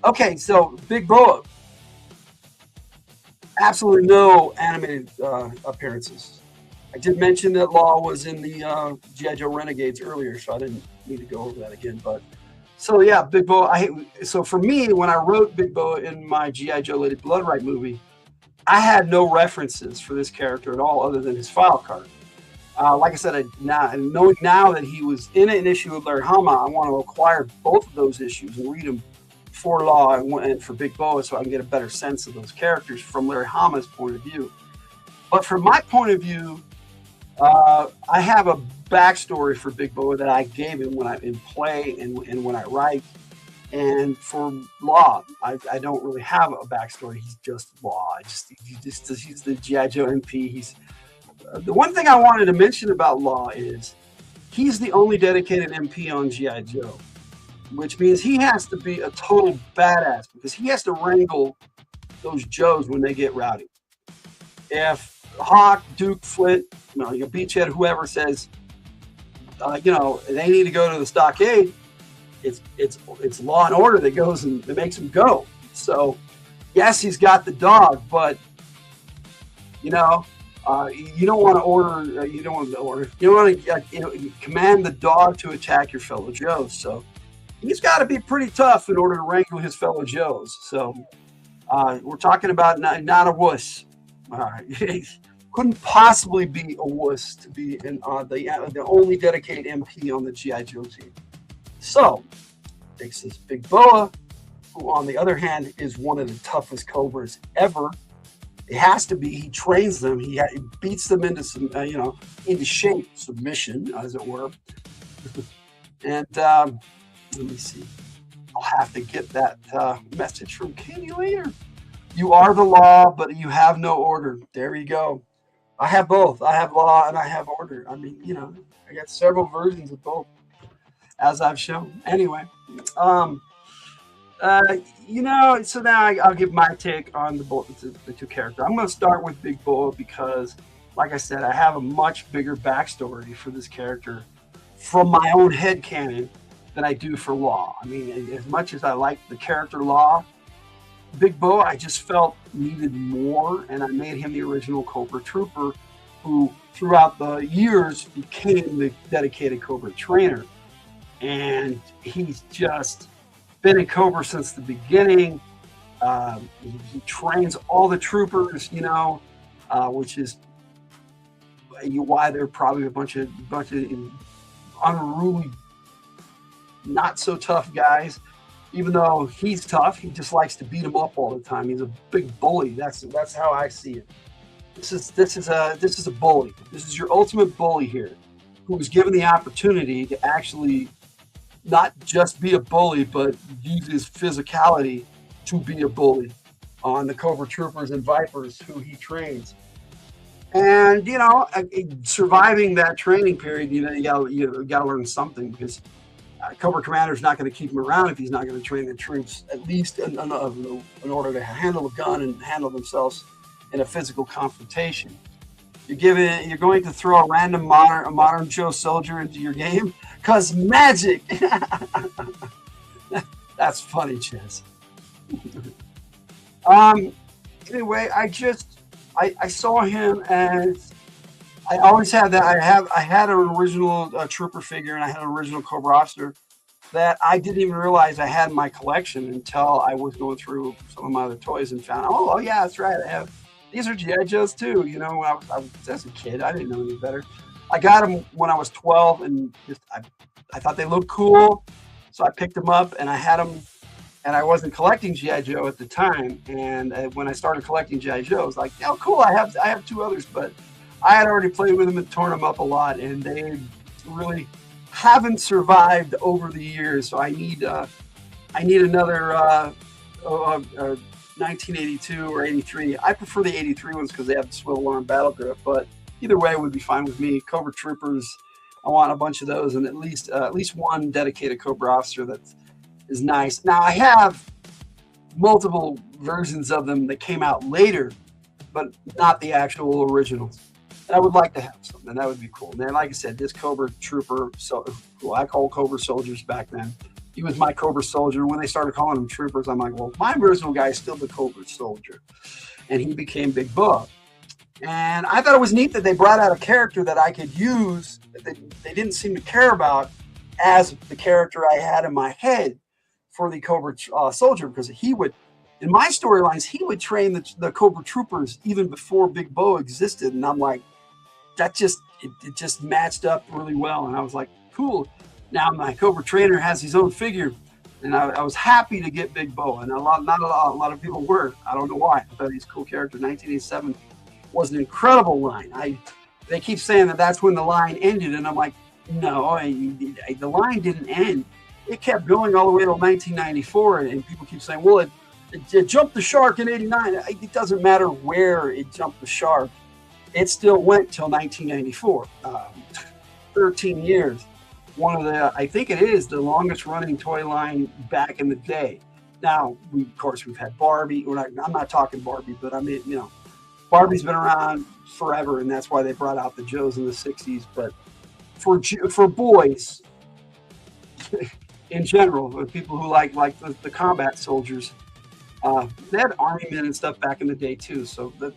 Okay, so Big Boa. Absolutely no animated appearances. I did mention that Law was in the G.I. Joe Renegades earlier, so I didn't need to go over that again. But so yeah, Big Boa. So for me, when I wrote Big Boa in my G.I. Joe Lady Blood Right movie, I had no references for this character at all other than his file card. Like I said, knowing now that he was in an issue with Larry Hama, I want to acquire both of those issues and read them for Law and for Big Boa so I can get a better sense of those characters from Larry Hama's point of view. But from my point of view, I have a backstory for Big Boa that I gave him when I in play and when I write. And for Law, I don't really have a backstory. He's just Law. He's the G.I. Joe MP. He's the one thing I wanted to mention about Law is he's the only dedicated MP on G.I. Joe, which means he has to be a total badass because he has to wrangle those Joes when they get rowdy. If Hawk, Duke, Flint, your Beachhead, whoever says, they need to go to the stockade, it's Law and Order that goes and that makes him go. So, yes, he's got the dog, but you don't want to order. You don't want to command the dog to attack your fellow Joes. So, he's got to be pretty tough in order to wrangle his fellow Joes. So, we're talking about not a wuss. All right. Couldn't possibly be a wuss to be the only dedicated MP on the G.I. Joe team. So, takes this Big Boa, who on the other hand is one of the toughest Cobras ever. It has to be. He trains them. He beats them into some, into shape, submission, as it were. And let me see. I'll have to get that message from Katie later. You are the Law, but you have no order. There you go. I have both. I have Law and I have order. I mean, I got several versions of both, as I've shown. Anyway, so now I'll give my take on the two characters. I'm going to start with Big Boa because, like I said, I have a much bigger backstory for this character from my own headcanon than I do for Law. I mean, as much as I like the character Law, Big Boa, I just felt needed more, and I made him the original Cobra Trooper, who throughout the years became the dedicated Cobra trainer. And he's just been in Cobra since the beginning. He trains all the troopers, which is why they're probably a bunch of unruly, not so tough guys. Even though he's tough, he just likes to beat them up all the time. He's a big bully. That's how I see it. This is a bully. This is your ultimate bully here, who was given the opportunity to actually not just be a bully, but use his physicality to be a bully on the Cobra Troopers and Vipers who he trains. And surviving that training period, you gotta learn something because Cobra Commander's not going to keep him around if he's not going to train the troops, at least in order to handle a gun and handle themselves in a physical confrontation. You're going to throw a random modern Joe soldier into your game because magic. That's funny, Chaz. Anyway, I saw him as I always had that. I had an original trooper figure and I had an original Cobra officer that I didn't even realize I had in my collection until I was going through some of my other toys and found, oh yeah, that's right. These are G.I. Joes too. When I was as a kid, I didn't know any better. I got them when I was 12 and I thought they looked cool. So I picked them up and I had them, and I wasn't collecting G.I. Joe at the time. And when I started collecting G.I. Joe, I was like, oh cool, I have two others, but I had already played with them and torn them up a lot, and they really haven't survived over the years. So I need another 1982 or 83. I prefer the 83 ones because they have the swivel arm battle grip, but either way would be fine with me. Cobra Troopers, I want a bunch of those, and at least one dedicated Cobra officer that is nice. Now I have multiple versions of them that came out later, but not the actual originals. And I would like to have some, and that would be cool. And then, like I said, this Cobra Trooper, who I called Cobra Soldiers back then, he was my Cobra Soldier. When they started calling him Troopers, I'm like, well, my original guy is still the Cobra Soldier. And he became Big Boa. And I thought it was neat that they brought out a character that I could use that they didn't seem to care about as the character I had in my head for the Cobra Soldier, because he would, in my storylines, he would train the Cobra Troopers even before Big Boa existed. And I'm like, it just matched up really well. And I was like, cool. Now my Cobra trainer has his own figure. And I was happy to get Big Bo, and not a lot of people were. I don't know why. I thought he's a cool character. 1987 was an incredible line. They keep saying that that's when the line ended, and I'm like, no, the line didn't end. It kept going all the way till 1994, and people keep saying, well, it jumped the shark in '89. It doesn't matter where it jumped the shark. It still went till 1994. 13 years. One of the, I think it is the longest running toy line back in the day. Now, of course, we've had Barbie. I'm not talking Barbie, but I mean, Barbie's been around forever, and that's why they brought out the Joes in the 60s. But for boys, in general, for people who like the combat soldiers, they had army men and stuff back in the day too. So the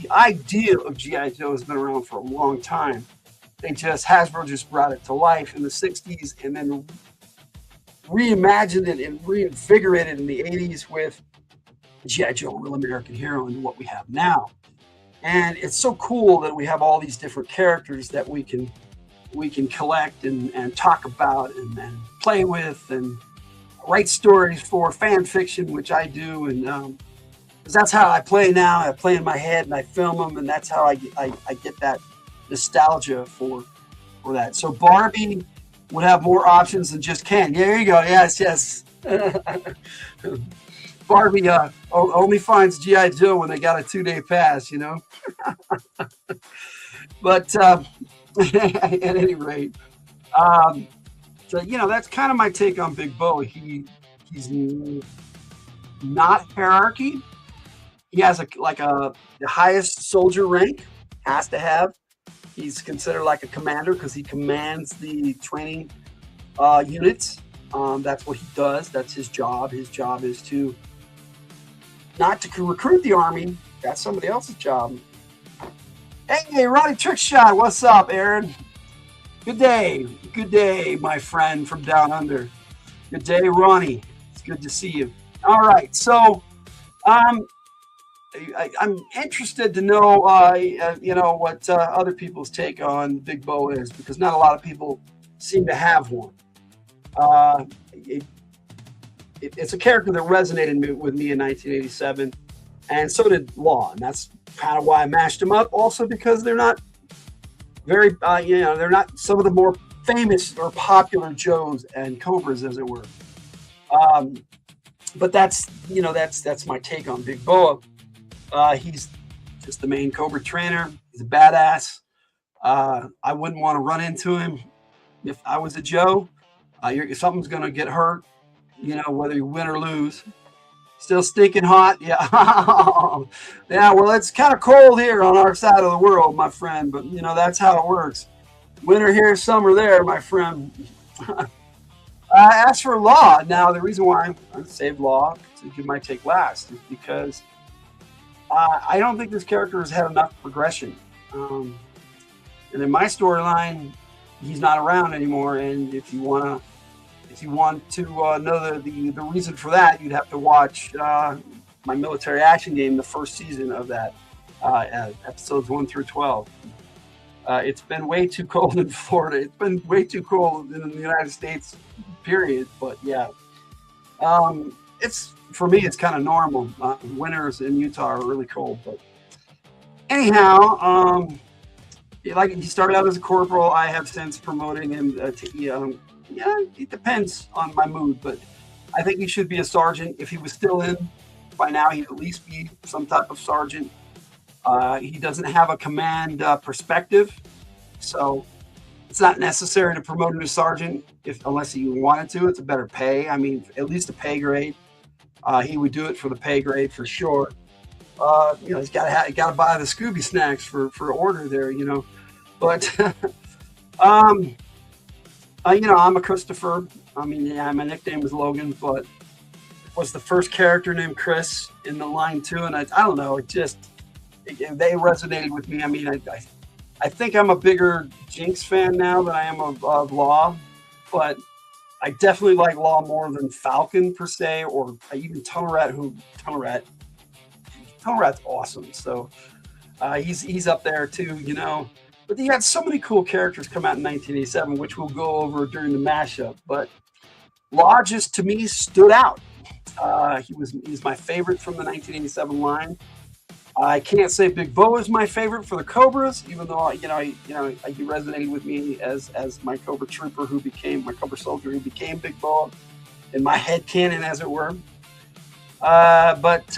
idea of G.I. Joe has been around for a long time. Hasbro just brought it to life in the 60s and then reimagined it and reinvigorated in the 80s with G.I. Joe, Real American Hero, and what we have now. And it's so cool that we have all these different characters that we can collect and talk about and play with and write stories for fan fiction, which I do. And 'cause that's how I play now. I play in my head and I film them, and that's how I get that nostalgia for that. So Barbie would have more options than just Ken. Yeah, there you go. Yes. Barbie only finds G.I. Joe when they got a 2-day pass, But at any rate, so that's kind of my take on Big Bo. He's not hierarchy. He has the highest soldier rank, has to have. He's considered like a commander because he commands the training units. That's what he does. That's his job. His job is not to recruit the army. That's somebody else's job. Hey, Ronnie Trickshot, what's up, Aaron? Good day, my friend from down under. Good day, Ronnie. It's good to see you. All right, so I'm interested to know, what other people's take on Big Bo is, because not a lot of people seem to have one. It's a character that resonated with me in 1987, and so did Law, and that's kind of why I mashed them up. Also because they're not very, they're not some of the more famous or popular Joes and Cobras, as it were. But that's my take on Big Bo. He's just the main Cobra trainer. He's a badass. I wouldn't want to run into him if I was a Joe. Something's going to get hurt, whether you win or lose. Still stinking hot. Yeah. Yeah, well, it's kind of cold here on our side of the world, my friend. But, that's how it works. Winter here, summer there, my friend. As for Law, now the reason why I saved Law to give my take last is because I don't think this character has had enough progression. And in my storyline, he's not around anymore. And if you want to know the reason for that, you'd have to watch my military action game, the first season of that, episodes 1 through 12. It's been way too cold in Florida. It's been way too cold in the United States, period. But yeah, for me, it's kind of normal. Winters in Utah are really cold. But anyhow, he started out as a corporal. I have since promoted him to yeah, it depends on my mood, but I think he should be a sergeant. If he was still in by now, he'd at least be some type of sergeant. He doesn't have a command perspective, so it's not necessary to promote him to sergeant unless you wanted to. It's a better pay. I mean, at least a pay grade. He would do it for the pay grade for sure. He's got to buy the Scooby snacks for order there, But I'm a Christopher. I mean, yeah, my nickname was Logan, but was the first character named Chris in the line too, and I don't know. They resonated with me. I mean, I think I'm a bigger Jinx fan now than I am of Law, but I definitely like Law more than Falcon per se, or even Tunnel Rat. Tunnel Rat's awesome. So he's up there too, But he had so many cool characters come out in 1987, which we'll go over during the mashup. But Law just to me stood out. He's my favorite from the 1987 line. I can't say Big Bo is my favorite for the Cobras, even though he resonated with me as my Cobra trooper who became my Cobra soldier who became Big Bo in my head canon, as it were. But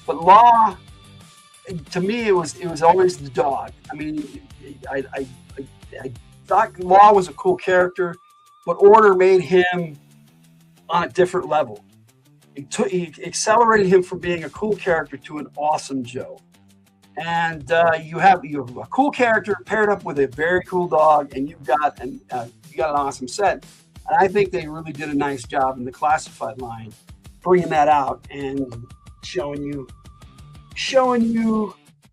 Law, to me, it was always the dog. I mean, I thought Law was a cool character, but Order made him on a different level. He accelerated him from being a cool character to an awesome Joe. And you have a cool character paired up with a very cool dog, and you got an awesome set. And I think they really did a nice job in the classified line, bringing that out and showing you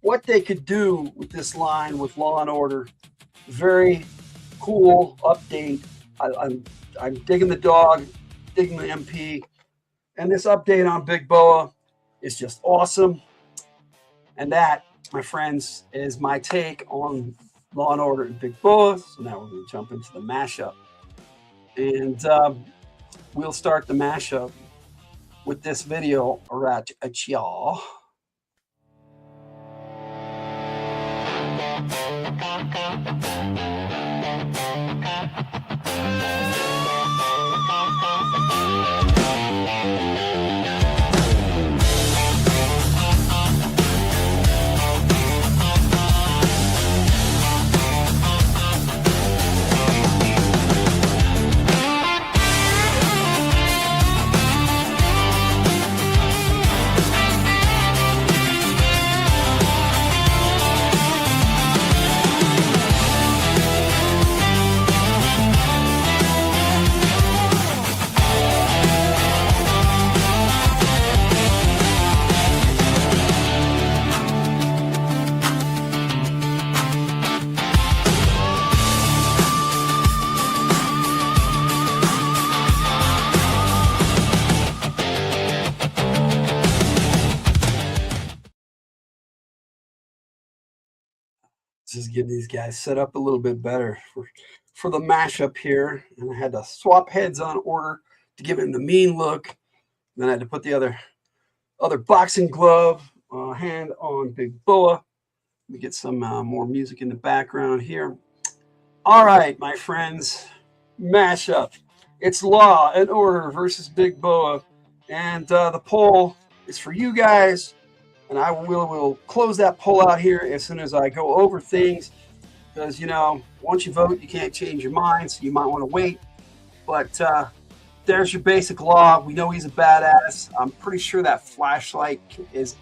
what they could do with this line with Law and Order. Very cool update. I'm digging the dog, digging the MP. And this update on Big Boa is just awesome. And that, my friends, is my take on Law and Order and Big Boa. So now we're going to jump into the mashup. And we'll start the mashup with this video right at y'all. Just getting these guys set up a little bit better for the mashup here. And I had to swap heads on Order to give him the mean look. And then I had to put the other boxing glove hand on Big Boa. Let me get some more music in the background here. All right, my friends, mashup. It's Law and Order versus Big Boa. And the poll is for you guys. And I will close that poll out here as soon as I go over things. Because, once you vote, you can't change your mind. So you might want to wait. But there's your basic Law. We know he's a badass. I'm pretty sure that flashlight is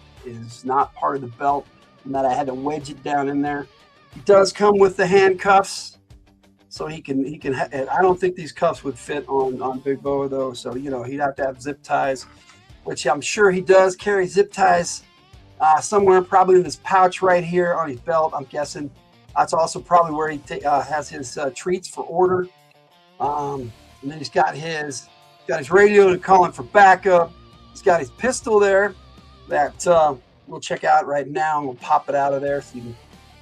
not part of the belt. And that I had to wedge it down in there. He does come with the handcuffs. So he can. I don't think these cuffs would fit on Big Boa, though. So, he'd have to have zip ties. Which I'm sure he does carry zip ties. Somewhere probably in his pouch right here on his belt, I'm guessing. That's also probably where he has his treats for Order. And then he's got his radio to call him for backup. He's got his pistol there that we'll check out right now, and we'll pop it out of there so you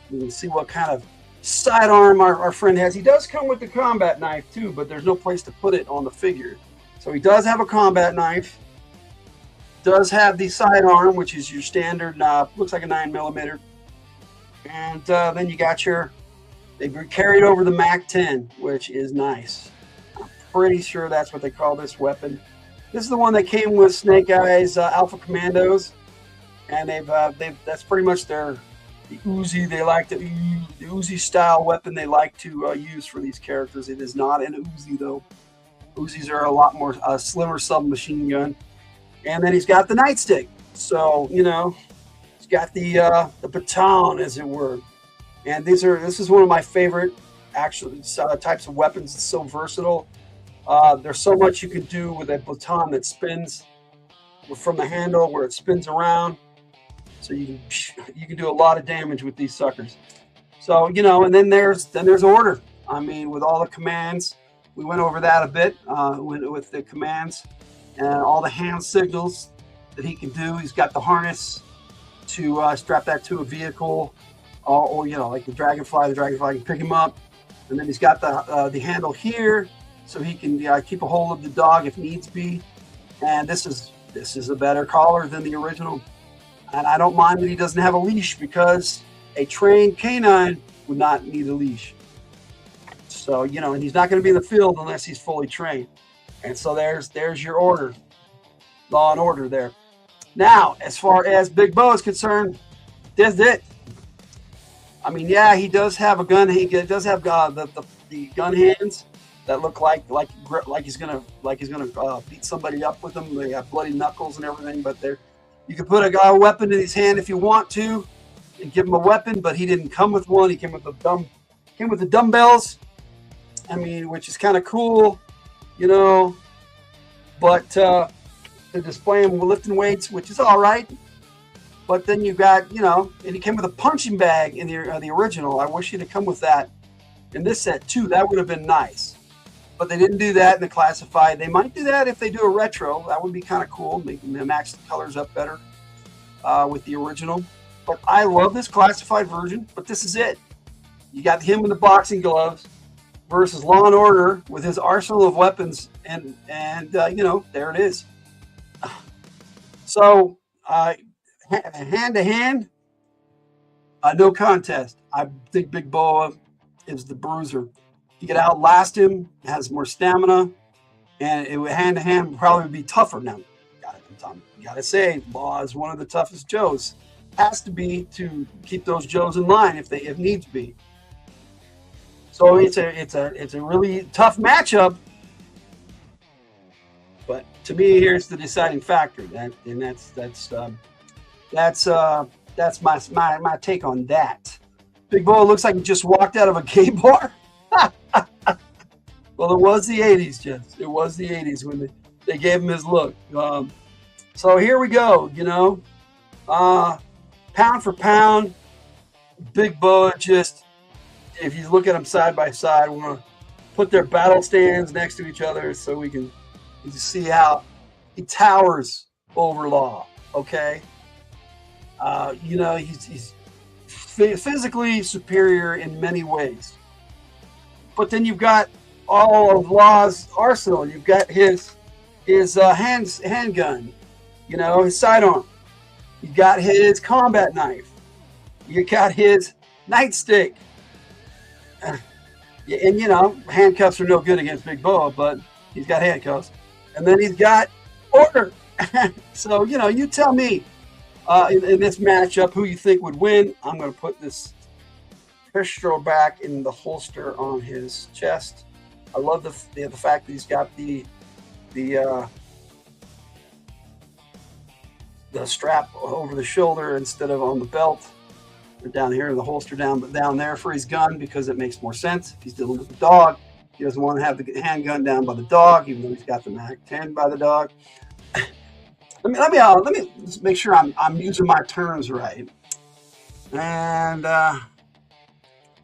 can see what kind of sidearm our friend has. He does come with the combat knife too, but there's no place to put it on the figure. So he does have a combat knife. Does have the sidearm, which is your standard, looks like a 9mm. And then you got they carried over the MAC-10, which is nice. I'm pretty sure that's what they call this weapon. This is the one that came with Snake Eyes Alpha Commandos. And that's pretty much the Uzi. They like the Uzi style weapon they like to use for these characters. It is not an Uzi though. Uzis are a lot more slimmer submachine gun. And then he's got the nightstick. So, he's got the baton, as it were. And this is one of my favorite actually types of weapons. It's so versatile. There's so much you can do with a baton that spins from the handle where it spins around. So you can do a lot of damage with these suckers. So, and then there's Order. I mean, with all the commands, we went over that a bit with the commands. And all the hand signals that he can do. He's got the harness to strap that to a vehicle, or like the Dragonfly. The Dragonfly can pick him up, and then he's got the handle here so he can keep a hold of the dog if needs be. And this is a better collar than the original. And I don't mind that he doesn't have a leash, because a trained canine would not need a leash. So, and he's not going to be in the field unless he's fully trained. And so there's your order, law and order there. Now, as far as Big Bo is concerned, that's it. I mean, yeah, he does have a gun. He does have the gun hands that look like he's gonna beat somebody up with them. They have bloody knuckles and everything. But you can put a weapon in his hand if you want to, and give him a weapon. But he didn't come with one. He came with the dumbbells. I mean, which is kind of cool, But they're displaying lifting weights, which is all right. But then you got, and he came with a punching bag in the original. I wish he'd have come with that in this set too. That would have been nice. But they didn't do that in the classified. They might do that if they do a retro. That would be kind of cool. Make them match the colors up better with the original. But I love this classified version. But this is it. You got him in the boxing gloves versus Law and Order with his arsenal of weapons, and there it is. So hand to hand, no contest. I think Big Boa is the bruiser. He could outlast him, has more stamina, and it would hand to hand probably be tougher. Now, gotta say, Law is one of the toughest Joes. Has to be to keep those Joes in line if needs be. So it's a really tough matchup. But to me, here's the deciding factor. That's my take on that. Big Boa looks like he just walked out of a gay bar. Well, it was the 80s, Jess. It was the 80s when they gave him his look. So here we go, pound for pound, Big Boa just, if you look at them side by side, we're going to put their battle stands next to each other so we can see how he towers over Law, okay? He's physically superior in many ways. But then you've got all of Law's arsenal. You've got his handgun, his sidearm. You got his combat knife. You got his nightstick. And handcuffs are no good against Big Boa, but he's got handcuffs. And then he's got order. So you tell me in this matchup who you think would win. I'm going to put this pistol back in the holster on his chest. I love the fact that he's got the strap over the shoulder instead of on the belt, or down here in the holster down there for his gun, because it makes more sense. If he's dealing with the dog, he doesn't want to have the handgun down by the dog, even though he's got the MAC-10 by the dog. Let me just make sure I'm using my terms right, and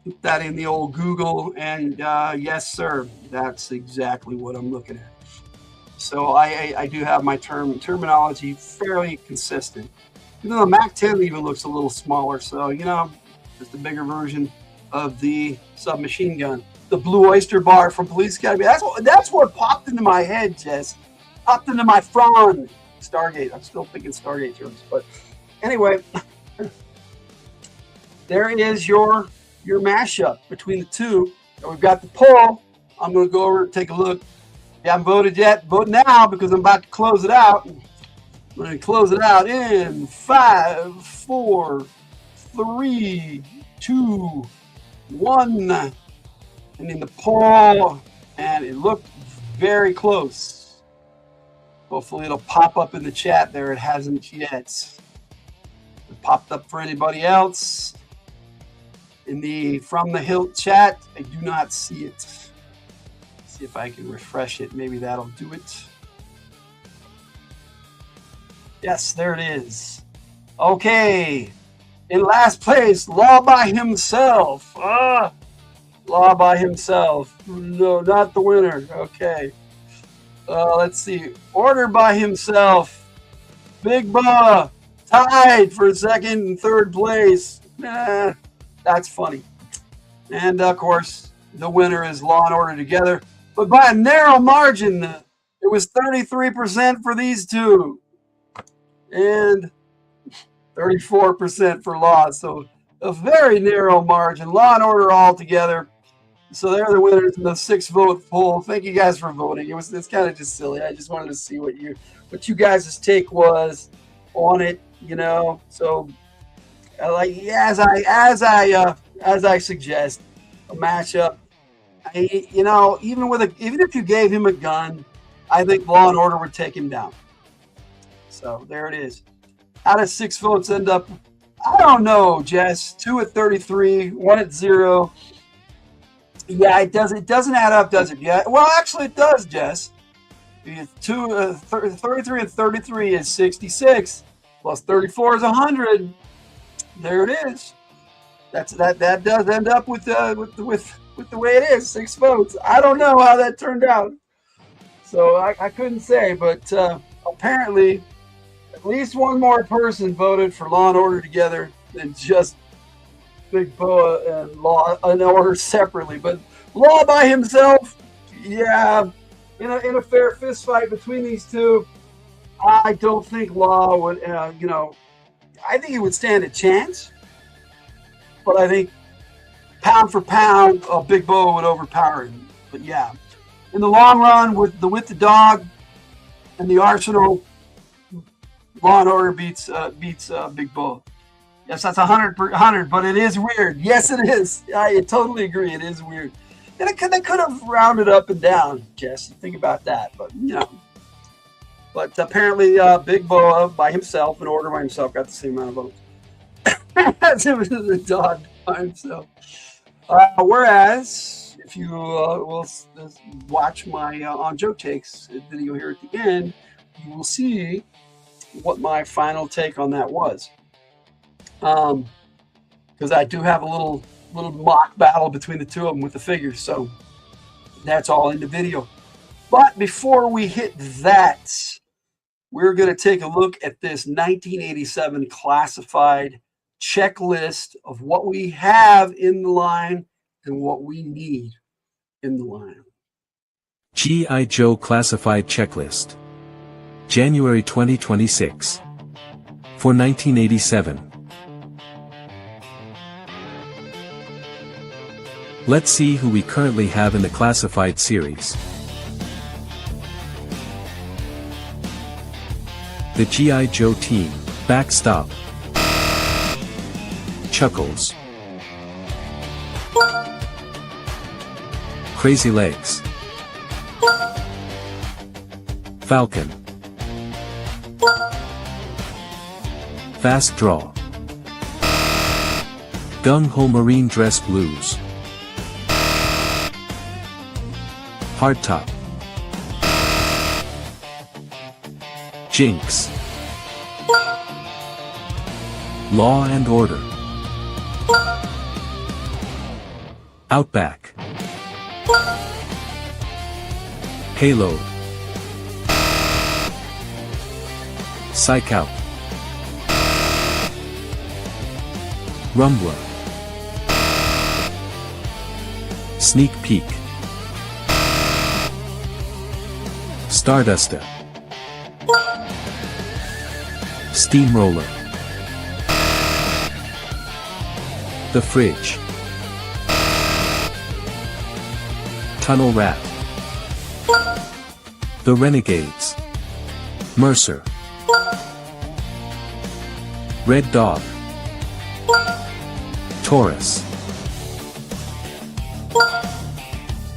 put that in the old Google, and yes, sir, that's exactly what I'm looking at. So I do have my terminology fairly consistent. Even though the MAC-10 even looks a little smaller, so just a bigger version of the submachine gun. The Blue Oyster Bar from Police Academy. That's what popped into my head, Jess. Popped into my front. Stargate. I'm still thinking Stargate terms, but anyway, there is your mashup between the two. And we've got the poll. I'm going to go over and take a look. If you haven't voted yet, vote now, because I'm about to close it out. I'm going to close it out in 5, 4, 3, 2, 1. And in the poll, and it looked very close. Hopefully it'll pop up in the chat there. It hasn't yet. It popped up for anybody else. In the From the Hilt chat, I do not see it. See if I can refresh it. Maybe that'll do it. Yes, there it is. Okay. In last place, Law by himself. Law by himself. No, not the winner. Okay. Let's see. Order by himself. Big Boa tied for second and third place. That's funny. And of course, the winner is Law and Order together. but by a narrow margin. It was 33% for these two, and 34% for Law. So a very narrow margin. Law and Order all together. So they're the winners in the 6-vote poll. Thank you guys for voting. It's kind of just silly. I just wanted to see what you guys' take was on it. So as I suggest, a matchup. Even if you gave him a gun, I think Law and Order would take him down. So there it is. How does 6 votes end up? I don't know, Jess. 2 at 33, 1 at 0. Yeah, it doesn't add up, does it? Yeah. Well, actually, it does, Jess. 33 and 33 is 66. Plus 34 is 100. There it is. That does end up with the way it is. 6 votes. I don't know how that turned out. So I couldn't say, but apparently at least one more person voted for Law and Order together than just Big Boa and Law and Order separately. But Law by himself, yeah, in a fair fist fight between these two, I don't think Law would, I think he would stand a chance. But I think pound for pound, Big Boa would overpower him. But yeah. In the long run, with the dog and the arsenal, Law and Order beats Big Bull. Yes, that's 100, but it is weird. Yes, it is. I totally agree. It is weird. And they could have rounded up and down, Jess. Think about that. But But apparently, Big Boa by himself and Order by himself got the same amount of votes as the dog by himself. Whereas, if you will watch my on Joe Takes video here at the end, you will see what my final take on that was. Because I do have a little mock battle between the two of them with the figures, so that's all in the video. But before we hit that, we're going to take a look at this 1987 classified checklist of what we have in the line and what we need in the line. G.I. Joe Classified Checklist. January 2026. For 1987. Let's see who we currently have in the classified series. The G.I. Joe team, Backstop. Chuckles. Crazy Legs. Falcon. Fast Draw. Gung Ho Marine Dress Blues. Hardtop. Jinx. Law and Order. Outback. Payload. Psych Out. Rumbler. Sneak Peek. Starduster. Steamroller. The Fridge. Tunnel Rat. The Renegades. Mercer. Red Dog. Taurus.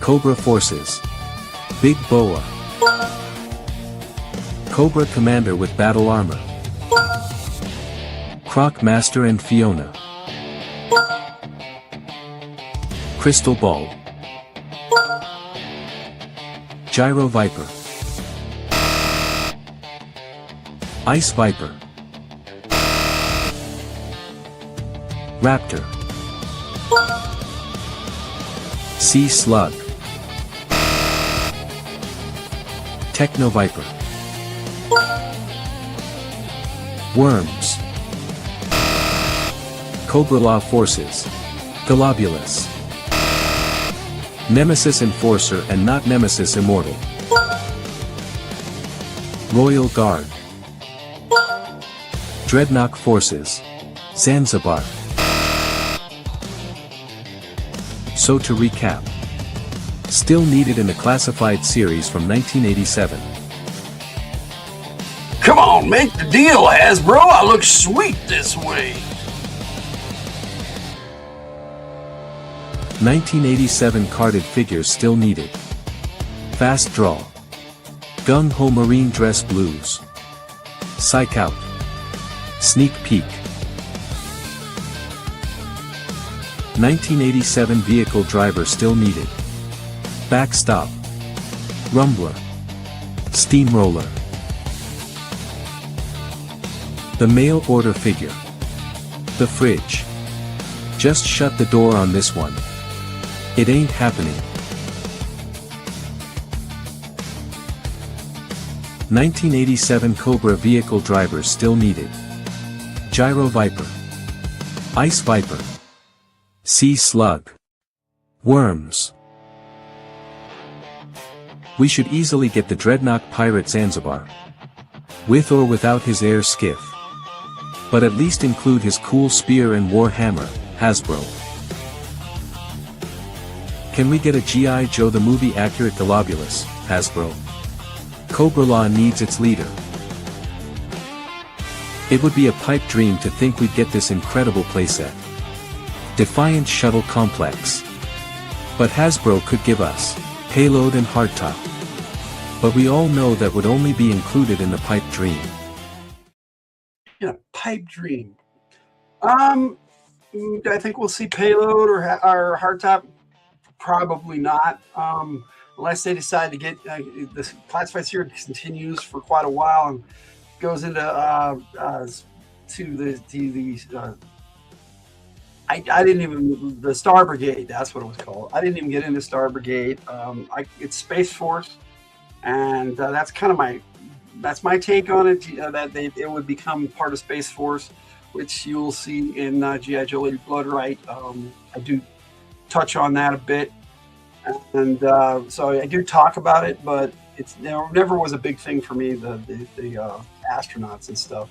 Cobra Forces. Big Boa. Cobra Commander with Battle Armor. Croc Master and Fiona. Crystal Ball. Gyro Viper. Ice Viper. Raptor. Sea Slug. Techno Viper. Worms. Cobra Law Forces. Globulus. Nemesis Enforcer and not Nemesis Immortal. Royal Guard. Dreadnought Forces. Zanzibar. So to recap. Still needed in the classified series from 1987. Come on, make the deal, Hasbro. I look sweet this way. 1987 carded figures still needed. Fast Draw. Gung Ho Marine Dress Blues. Psych Out. Sneak Peek. 1987 vehicle driver still needed. Backstop. Rumbler. Steamroller. The mail order figure. The fridge. Just shut the door on this one. It ain't happening. 1987 Cobra vehicle drivers still needed. Gyro Viper. Ice Viper. Sea Slug. Worms. We should easily get the Dreadnought Pirate Zanzibar. With or without his air skiff. But at least include his cool spear and war hammer, Hasbro. Can we get a G.I. Joe the movie accurate Globulus, Hasbro? Cobra Law needs its leader. It would be a pipe dream to think we'd get this incredible playset. Defiant Shuttle Complex. But Hasbro could give us Payload and Hardtop. But we all know that would only be included in the pipe dream. Yeah, pipe dream. I think we'll see Payload or Hardtop. Probably not. Unless they decide to get this classified series continues for quite a while and goes into I didn't even the Star Brigade. That's what it was called. I didn't even get into Star Brigade. It's Space Force, and that's kind of my take on it. That it would become part of Space Force, which you'll see in G.I. Joe Lady Blood Right. I do touch on that a bit, and so I do talk about it, but it's never was a big thing for me. The astronauts and stuff.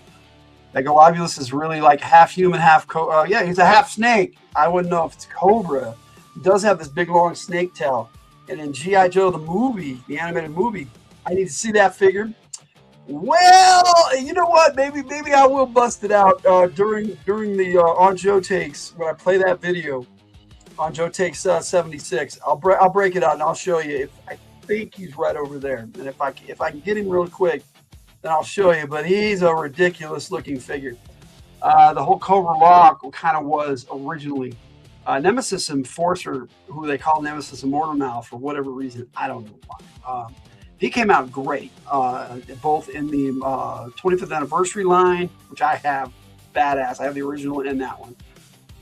Like Globulus is really like half human, half yeah, he's a half snake. I wouldn't know if it's Cobra. He does have this big long snake tail. And in G.I. Joe the movie, the animated movie, I need to see that figure. Well, you know what? Maybe I will bust it out during the on Joe Takes when I play that video on Joe Takes 76. I'll break it out and I'll show you. I think he's right over there, and if I can get him real quick, then I'll show you. But he's a ridiculous looking figure. The whole Cobra Law kind of was originally Nemesis Enforcer, who they call Nemesis Immortal now for whatever reason. I don't know why. He came out great, both in the 25th anniversary line, which I have, badass. I have the original in that one.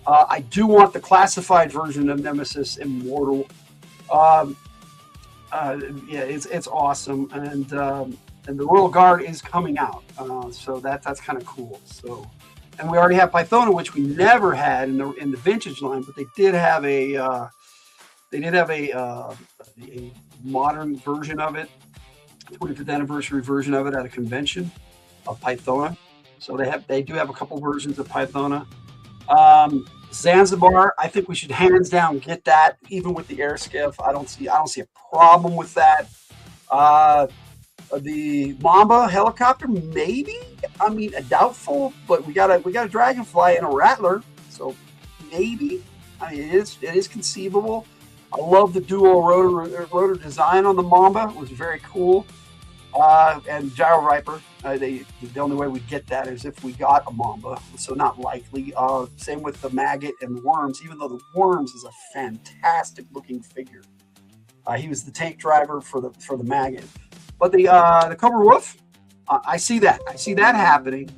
I do want the classified version of Nemesis Immortal. Yeah, it's awesome, and the Royal Guard is coming out, so that's kind of cool. So, and we already have Pythona, which we never had in the vintage line, but they did have a modern version of it, 25th anniversary version of it at a convention of Pythona. So they do have a couple versions of Pythona. Zanzibar, I think we should hands down get that, even with the air skiff. I don't see a problem with that. The Mamba helicopter, maybe. I mean, a doubtful, but we got a Dragonfly and a Rattler, so maybe. I mean, it is conceivable. I love the dual rotor design on the Mamba. It was very cool. And Gyro Viper. The only way we'd get that is if we got a Mamba, so not likely. Same with the Maggot and the Worms, even though the Worms is a fantastic looking figure. He was the tank driver for the Maggot. But the Cobra Wolf, I see that. I see that happening.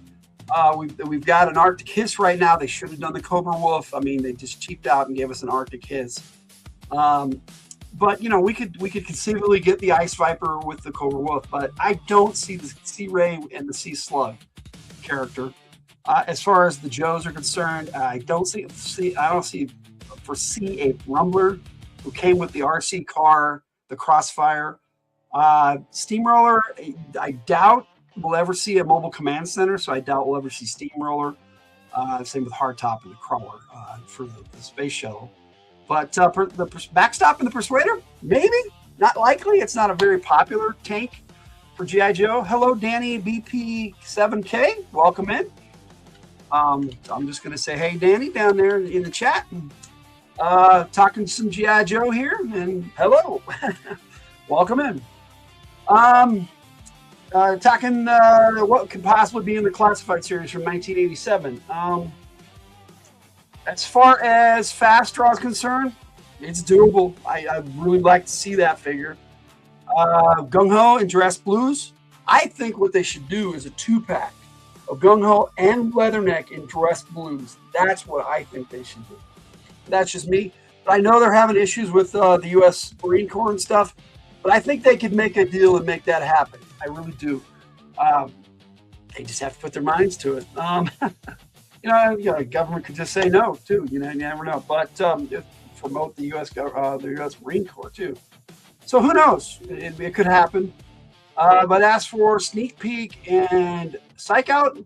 We've got an Arctic Hiss right now. They should have done the Cobra Wolf. I mean, they just cheaped out and gave us an Arctic Hiss. But you know, we could conceivably get the Ice Viper with the Cobra Wolf, but I don't see the Sea Ray and the Sea Slug character. As far as the Joes are concerned, I don't foresee a Rumbler who came with the RC car, the Crossfire. Steamroller, I doubt we'll ever see a mobile command center, so I doubt we'll ever see Steamroller. Same with Hardtop and the Crawler for the space shuttle. But the Backstop and the Persuader, maybe, not likely. It's not a very popular tank for G.I. Joe. Hello, Danny BP7K. Welcome in. So I'm just going to say, hey, Danny, down there in the chat. Talking some G.I. Joe here, and hello. Welcome in. Talking what could possibly be in the classified series from 1987. As far as Fast Draw is concerned, it's doable. I'd really like to see that figure. Gung Ho and Jurassic Blues. I think what they should do is a 2-pack of Gung Ho and Leatherneck in Jurassic Blues. That's what I think they should do. That's just me. But I know they're having issues with the U.S. Marine Corps and stuff. But I think they could make a deal and make that happen. I really do. They just have to put their minds to it. The government could just say no too. You never know. But promote the U.S. Marine Corps too. So who knows? It could happen. But as for Sneak Peek and Psych Out,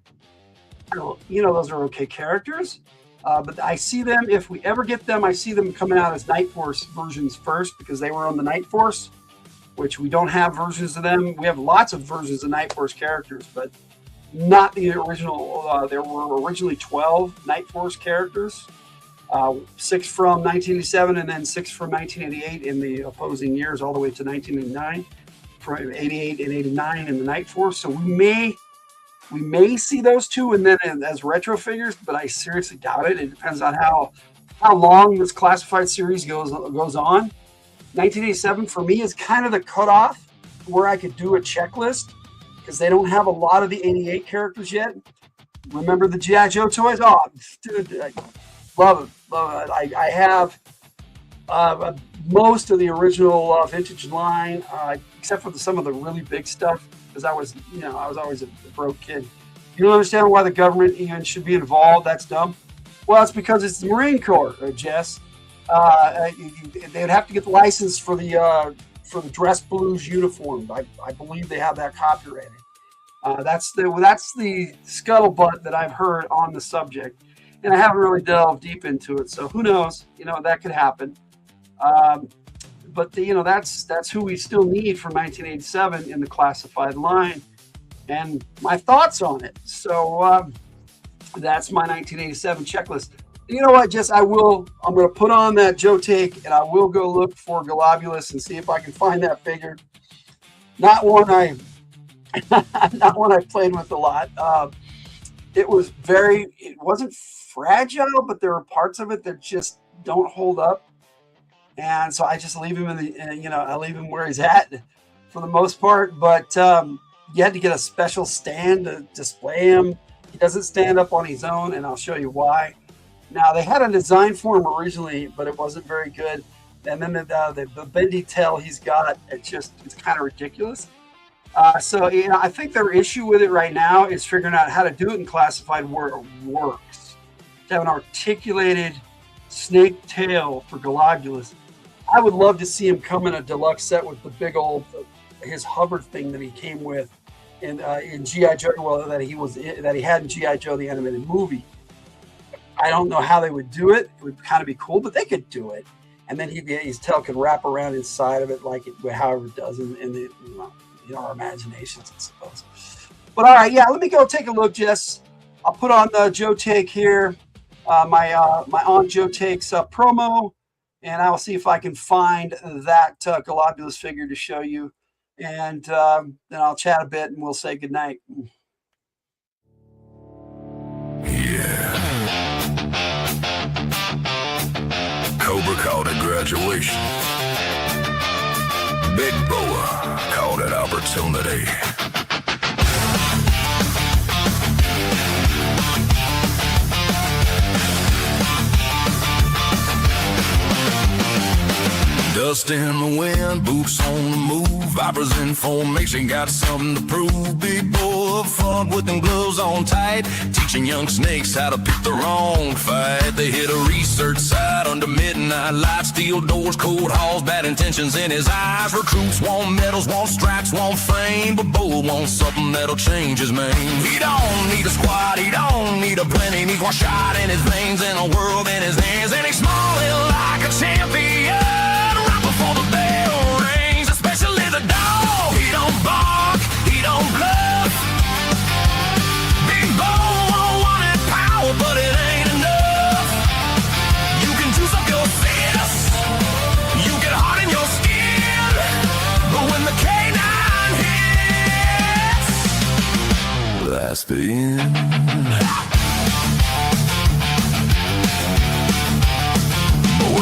those are okay characters. But I see them, if we ever get them, I see them coming out as Night Force versions first because they were on the Night Force, which we don't have versions of them. We have lots of versions of Night Force characters, but not the original. There were originally 12 Night Force characters, 6 from 1987 and then 6 from 1988 in the opposing years, all the way to 1989, from 88 and 89 in the Night Force. So we may see those two and then as retro figures, but I seriously doubt it. It depends on how long this classified series goes on. 1987 for me is kind of the cutoff where I could do a checklist because they don't have a lot of the 88 characters yet. Remember the G.I. Joe toys? Oh, dude, I love it. I have most of the original vintage line, except for some of the really big stuff, because I was always a broke kid. You don't understand why the government even should be involved? That's dumb. Well, it's because it's the Marine Corps, Jess. They'd have to get the license for the dress blues uniform. I believe they have that copyrighted. That's the scuttlebutt that I've heard on the subject, and I haven't really delved deep into it. So who knows? That could happen. But that's who we still need from 1987 in the classified line, and my thoughts on it. So that's my 1987 checklist. You know what, Jess? I'm going to put on that Joe Take, and I will go look for Globulus and see if I can find that figure. Not one I played with a lot. It wasn't fragile, but there were parts of it that just don't hold up. And so I just leave him I leave him where he's at for the most part. But you had to get a special stand to display him. He doesn't stand up on his own, and I'll show you why. Now, they had a design for him originally, but it wasn't very good. And then the bendy tail he's got, it's kind of ridiculous. So I think their issue with it right now is figuring out how to do it in classified where it works. To have an articulated snake tail for Globulus. I would love to see him come in a deluxe set with the big old his hover thing that he came with in G.I. Joe. Well, that he had in G.I. Joe the animated movie. I don't know how they would do it. It would kind of be cool, but they could do it. And then his tail could wrap around inside of it, however it does in our imaginations, I suppose. But all right, let me go take a look, Jess. I'll put on the Joe Take here, my on Joe Takes promo, and I'll see if I can find that Globulus figure to show you. And then I'll chat a bit, and we'll say goodnight. Cobra called it graduation. Big Boa called it opportunity. Dust in the wind, boots on the move, vipers in formation, got something to prove. Big boy up front with them gloves on tight, teaching young snakes how to pick the wrong fight. They hit a research site under midnight light, steel doors, cold halls, bad intentions in his eyes. Recruits want medals, want stripes, want fame, but Bull wants something that'll change his name. He don't need a squad, he don't need a plenty, needs one shot in his veins and a world in his hands, and he's smiling like a champion. Right before the bell rings, especially the dog. He don't bark, he don't bluff. Big Bull wanted power, but it ain't enough. You can juice up your fists, you get hot in your skin, but when the canine hits, that's the end.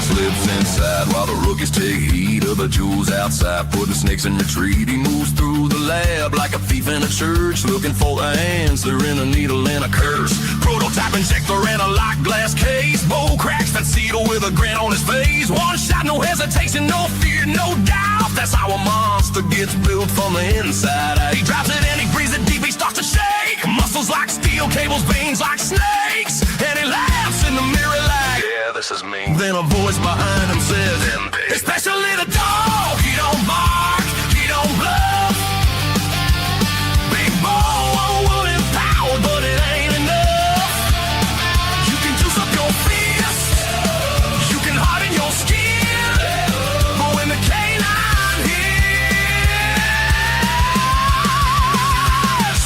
Slips inside while the rookies take heed of the jewels outside, putting snakes in retreat. He moves through the lab like a thief in a church, looking for the answer in a needle and a curse. Prototype injector in a locked glass case. Bo cracks that seal with a grin on his face. One shot, no hesitation, no fear, no doubt. That's how a monster gets built from the inside out. He drops it and he breathes it deep, he starts to shake. Muscles like steel, cables, veins like snakes, and he laughs in the mirror like, yeah, this is me. Then a voice behind him says, especially the dog. He don't bark, he don't bluff. Big Bull wanted power, but it ain't enough. You can juice up your fists, you can harden your skin, but when the canine hits,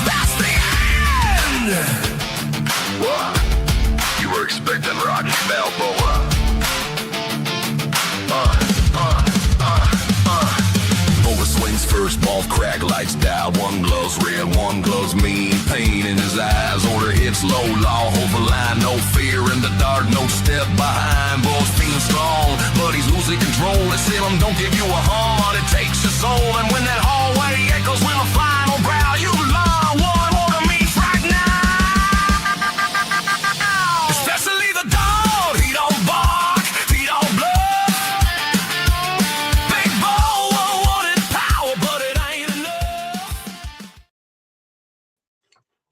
that's the end. What? You were expecting Rocky Balboa. Swings first, balls crack, lights down. One glove's red, one glove's mean. Pain in his eyes, order hits low, law, hold the line. No fear in the dark, no step behind. Bull's feeling strong, but he's losing control. They seal him, don't give you a heart, it takes your soul. And when that hallway echoes with a final growl, you learn one order means right now. Especially the dog, he don't bark, he don't bluff. Big Bull wanted power, but it ain't enough.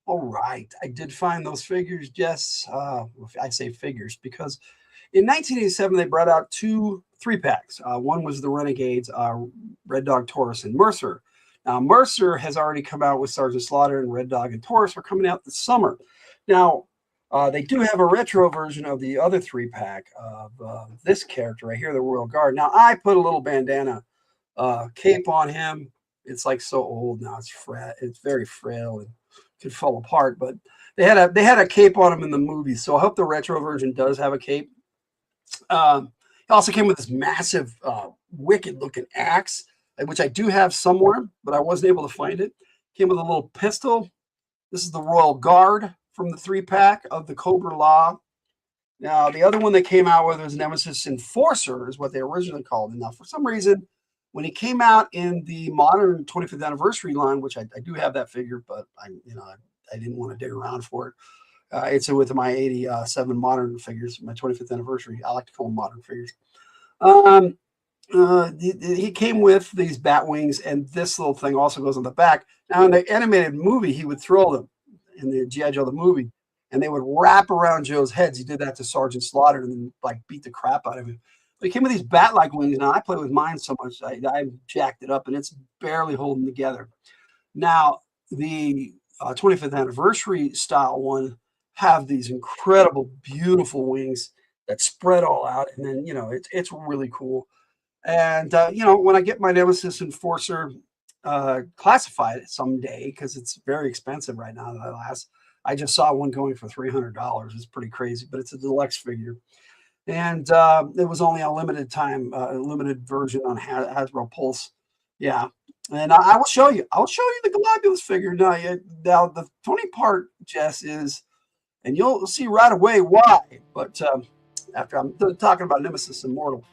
All right, I did find those figures, Jess. I say figures because in 1987 they brought out two 3-packs. One was the Renegades, Red Dog, Taurus, and Mercer. Now Mercer has already come out with Sergeant Slaughter, and Red Dog and Taurus are coming out this summer. Now they do have a retro version of the other 3-pack of this character right here, the Royal Guard. Now I put a little bandana cape on him. It's like so old now; it's very frail and could fall apart. But they had a cape on him in the movie, so I hope the retro version does have a cape. He also came with this massive, wicked-looking axe, which I do have somewhere, but I wasn't able to find it. Came with a little pistol. This is the Royal Guard from the 3-pack of the Cobra Law. Now, the other one they came out with was Nemesis Enforcer, is what they originally called it. Now, for some reason, when he came out in the modern 25th anniversary line, which I do have that figure, but I didn't want to dig around for it. It's with my 87 modern figures, my 25th anniversary. I like to call them modern figures. He came with these bat wings, and this little thing also goes on the back. Now, in the animated movie, he would throw them in the G.I. Joe, the movie, and they would wrap around Joe's heads. He did that to Sergeant Slaughter and then like beat the crap out of him. But he came with these bat-like wings. Now, I play with mine so much, I jacked it up, and it's barely holding together. Now, the 25th anniversary style one have these incredible, beautiful wings that spread all out, and then it's really cool. And when I get my Nemesis Enforcer classified someday, because it's very expensive right now. I just saw one going for $300. It's pretty crazy, but it's a deluxe figure, and it was only a limited time, limited version on Hasbro Pulse. Yeah. And I will show you. I'll show you the Globulus figure. Now the funny part, Jess, is, and you'll see right away why. But after I'm done talking about Nemesis Immortal,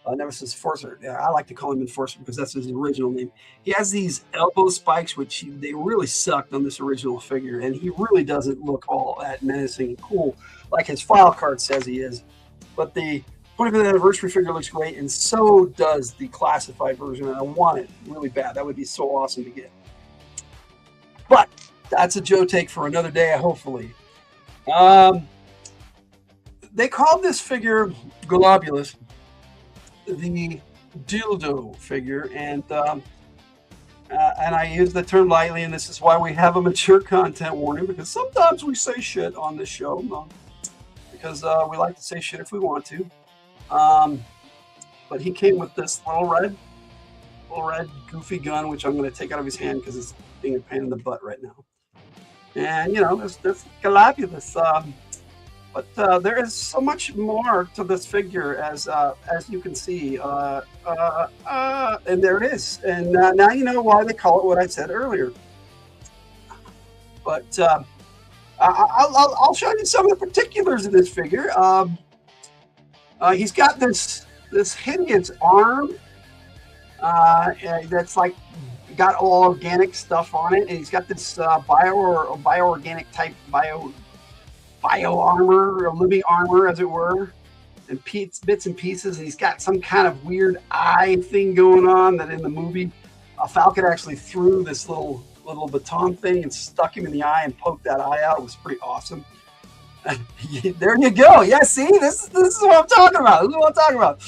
Nemesis Enforcer, I like to call him Enforcer because that's his original name. He has these elbow spikes, which they really sucked on this original figure, and he really doesn't look all that menacing and cool like his file card says he is. But the 25th anniversary figure looks great, and so does the classified version, and I want it really bad. That would be so awesome to get. But that's a Joe take for another day, hopefully. They called this figure Globulus the dildo figure, and I use the term lightly, and this is why we have a mature content warning, because sometimes we say shit on this show, because we like to say shit if we want to. But he came with this little red goofy gun, which I'm going to take out of his hand because it's being a pain in the butt right now. And you know, there's Globulus. But there is so much more to this figure, as you can see, and there it is. And now you know why they call it what I said earlier. But I'll show you some of the particulars of this figure. He's got this hideous arm that's like got all organic stuff on it, and he's got this bioorganic type bio armor, or living armor, as it were, and bits and pieces. And he's got some kind of weird eye thing going on that in the movie, Falcon actually threw this little baton thing and stuck him in the eye and poked that eye out. It was pretty awesome. There you go. Yeah, see, this is what I'm talking about. This is what I'm talking about.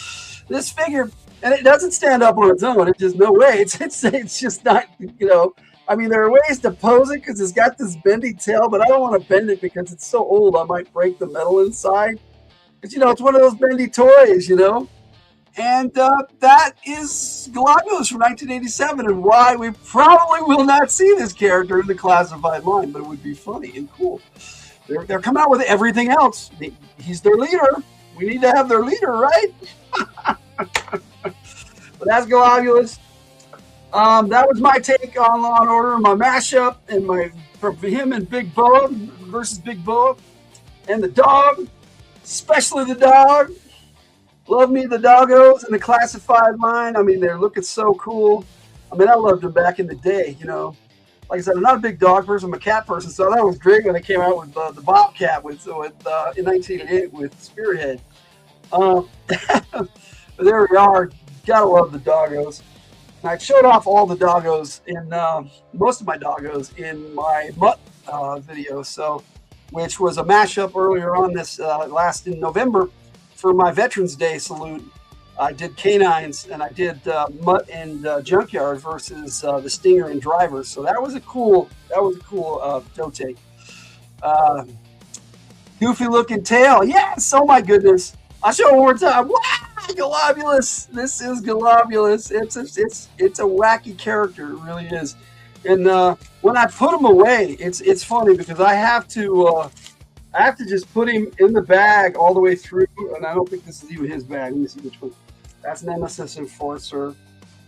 This figure, and it doesn't stand up on its own. It's just no way. It's just not, you know. I mean, there are ways to pose it because it's got this bendy tail, but I don't want to bend it because it's so old. I might break the metal inside. But, you know, it's one of those bendy toys, you know. And that is Globulus from 1987, and why we probably will not see this character in the classified line, but it would be funny and cool. They're coming out with everything else. He's their leader. We need to have their leader, right? But that's Globulus. That was my take on Law and Order, my mashup, and for him and Big Bo versus Big Bo, and the dog, especially the dog. Love me the doggos in the classified line. I mean, they're looking so cool. I mean, I loved them back in the day, you know. Like I said, I'm not a big dog person, I'm a cat person, so that was great when they came out with the Bobcat in 1988 with Spearhead. But there we are. Gotta love the doggos. And I showed off all the doggos most of my doggos in my Mutt video, which was a mashup earlier on this last in November for my Veterans Day salute. I did canines, and I did Mutt and Junkyard versus the Stinger and Driver. So that was a cool toe take. Goofy looking tail, yes! Oh my goodness! I'll show it one more time. Wow! Globulus. This is Globulus. It's a wacky character. It really is. And when I put him away, it's funny because I have to just put him in the bag all the way through. And I don't think this is even his bag. Let me see which one. That's Nemesis Enforcer.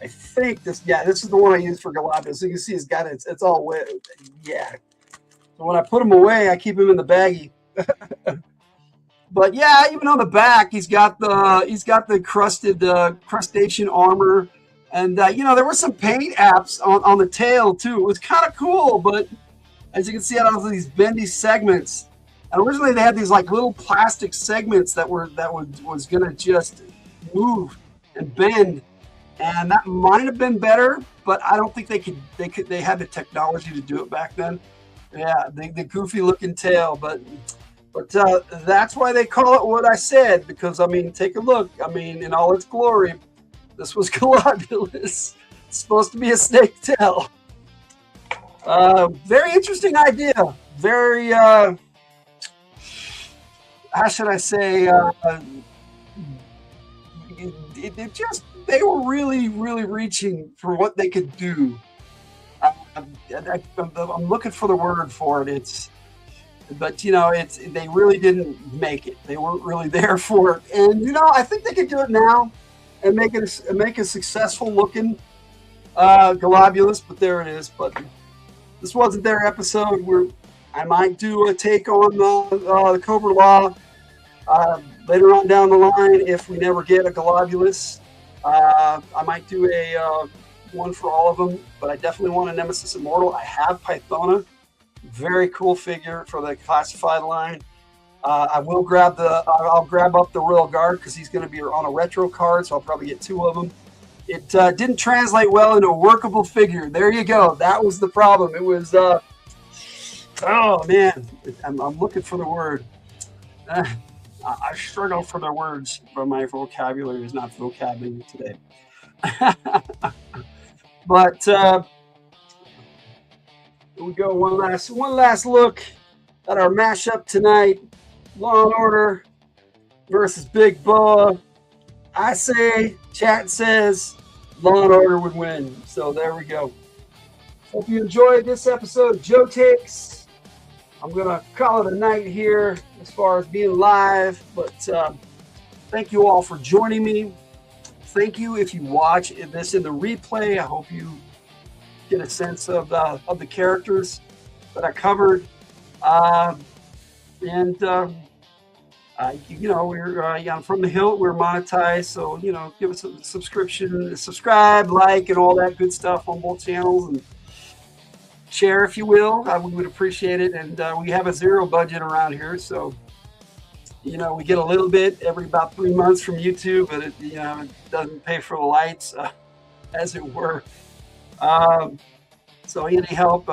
I think this is the one I use for Globulus. So you can see it's all wet. Yeah. So when I put him away, I keep him in the baggie. But yeah, even on the back, he's got the crustacean armor, and you know, there were some paint apps on the tail too. It was kind of cool, but as you can see, out of these bendy segments, and originally they had these like little plastic segments that was gonna just move and bend, and that might have been better, but I don't think they had the technology to do it back then. Yeah, the goofy looking tail, but that's why they call it what I said, because, I mean, take a look. I mean, in all its glory, this was Globulus. It's supposed to be a snake tail. Very interesting idea. Very, how should I say, they were really, really reaching for what they could do. I'm looking for the word for it. But you know, they really didn't make it. They weren't really there for it. And you know, I think they could do it now and make a successful looking Globulus. But there it is. But this wasn't their episode. I might do a take on the Cobra Law later on down the line if we never get a Globulus. I might do a one for all of them. But I definitely want a Nemesis Immortal. I have Pythona. Very cool figure for the classified line. I will grab I'll grab up the Royal Guard because he's going to be on a retro card, so I'll probably get 2 of them. It didn't translate well into a workable figure. There you go. That was the problem. It was, oh man, I'm looking for the word. I struggle for the words, but my vocabulary is not vocabulary today. But here we go. One last look at our mashup tonight. Law and Order versus Big Boa. I say, chat says, Law and Order would win. So there we go. Hope you enjoyed this episode of Joe Takes. I'm going to call it a night here as far as being live. But thank you all for joining me. Thank you if you watch this in the replay. I hope you get a sense of the characters that I covered. We're from the hilt. We're monetized, so give us a subscription, subscribe, like, and all that good stuff on both channels, and share if you will. We would appreciate it. And we have a 0 budget around here, so we get a little bit every about 3 months from YouTube, but it doesn't pay for the lights, as it were. So any help,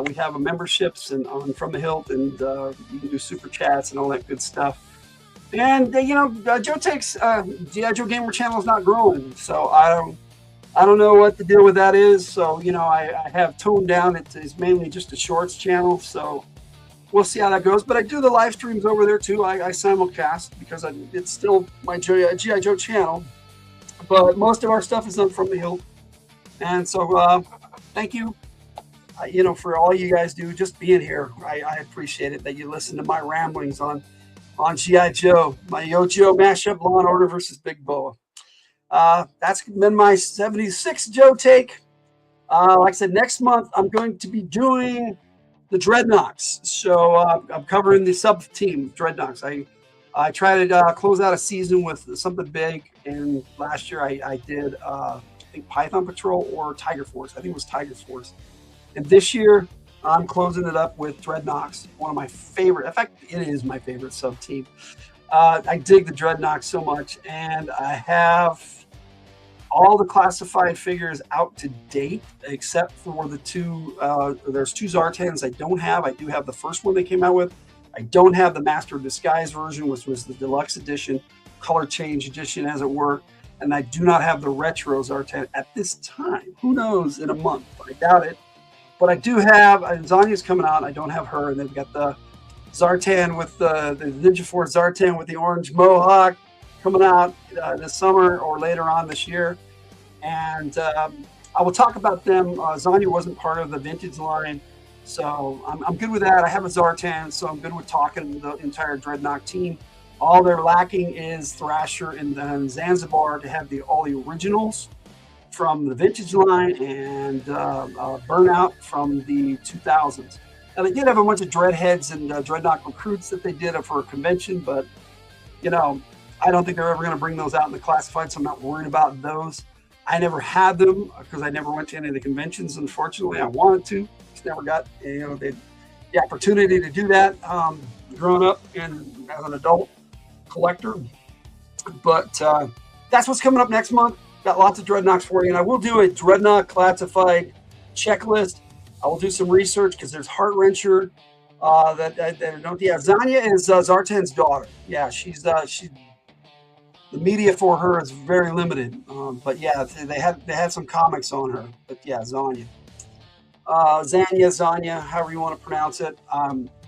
we have memberships and on From the Hilt, and you can do super chats and all that good stuff. And Joe Takes GI Joe Gamer channel is not growing, so I don't know what the deal with that is. So I have toned down. It is mainly just a shorts channel, so we'll see how that goes. But I do the live streams over there too. I simulcast because it's still my GI Joe channel, but most of our stuff is on From the Hilt. And so thank you. For all you guys do, just being here. I appreciate it that you listen to my ramblings on G.I. Joe, my Yo-Joe mashup, Law and Order versus Big Boa. That's been my 76 Joe Take. Like I said, next month I'm going to be doing the Dreadnoks. So I'm covering the sub-team Dreadnoks. I try to close out a season with something big, and last year I did, I think, Python Patrol or Tiger Force. I think it was Tiger Force. And this year, I'm closing it up with Dreadnoks, one of my favorite. In fact, it is my favorite sub-team. I dig the Dreadnoks so much, and I have all the classified figures out to date, except for the 2. There's 2 Zartans I don't have. I do have the first one they came out with. I don't have the Master of Disguise version, which was the deluxe edition, color change edition, as it were. And I do not have the retro Zartan at this time. Who knows in a month? I doubt it. But I do have, Zanya's coming out. I don't have her. And they've got the Zartan with the Ninja Force Zartan with the orange mohawk coming out this summer or later on this year. And I will talk about them. Zanya wasn't part of the vintage line, so I'm good with that. I have a Zartan, so I'm good with talking to the entire Dreadnought team. All they're lacking is Thrasher and Zanzibar to have all the originals from the vintage line, and Burnout from the 2000s. Now, they did have a bunch of Dreadheads and Dreadnought recruits that they did for a convention, but I don't think they're ever going to bring those out in the classified, so I'm not worried about those. I never had them because I never went to any of the conventions. Unfortunately, I wanted to, just never got the opportunity to do that growing up and as an adult collector. But that's what's coming up next month. Got lots of Dreadnoughts for you, and I will do a Dreadnought classified checklist. I will do some research because there's Heart Wrencher. Zanya is Zartan's daughter. Yeah, she's the media for her is very limited. But yeah, they had some comics on her. But yeah, Zanya, Zanya, however you want to pronounce it.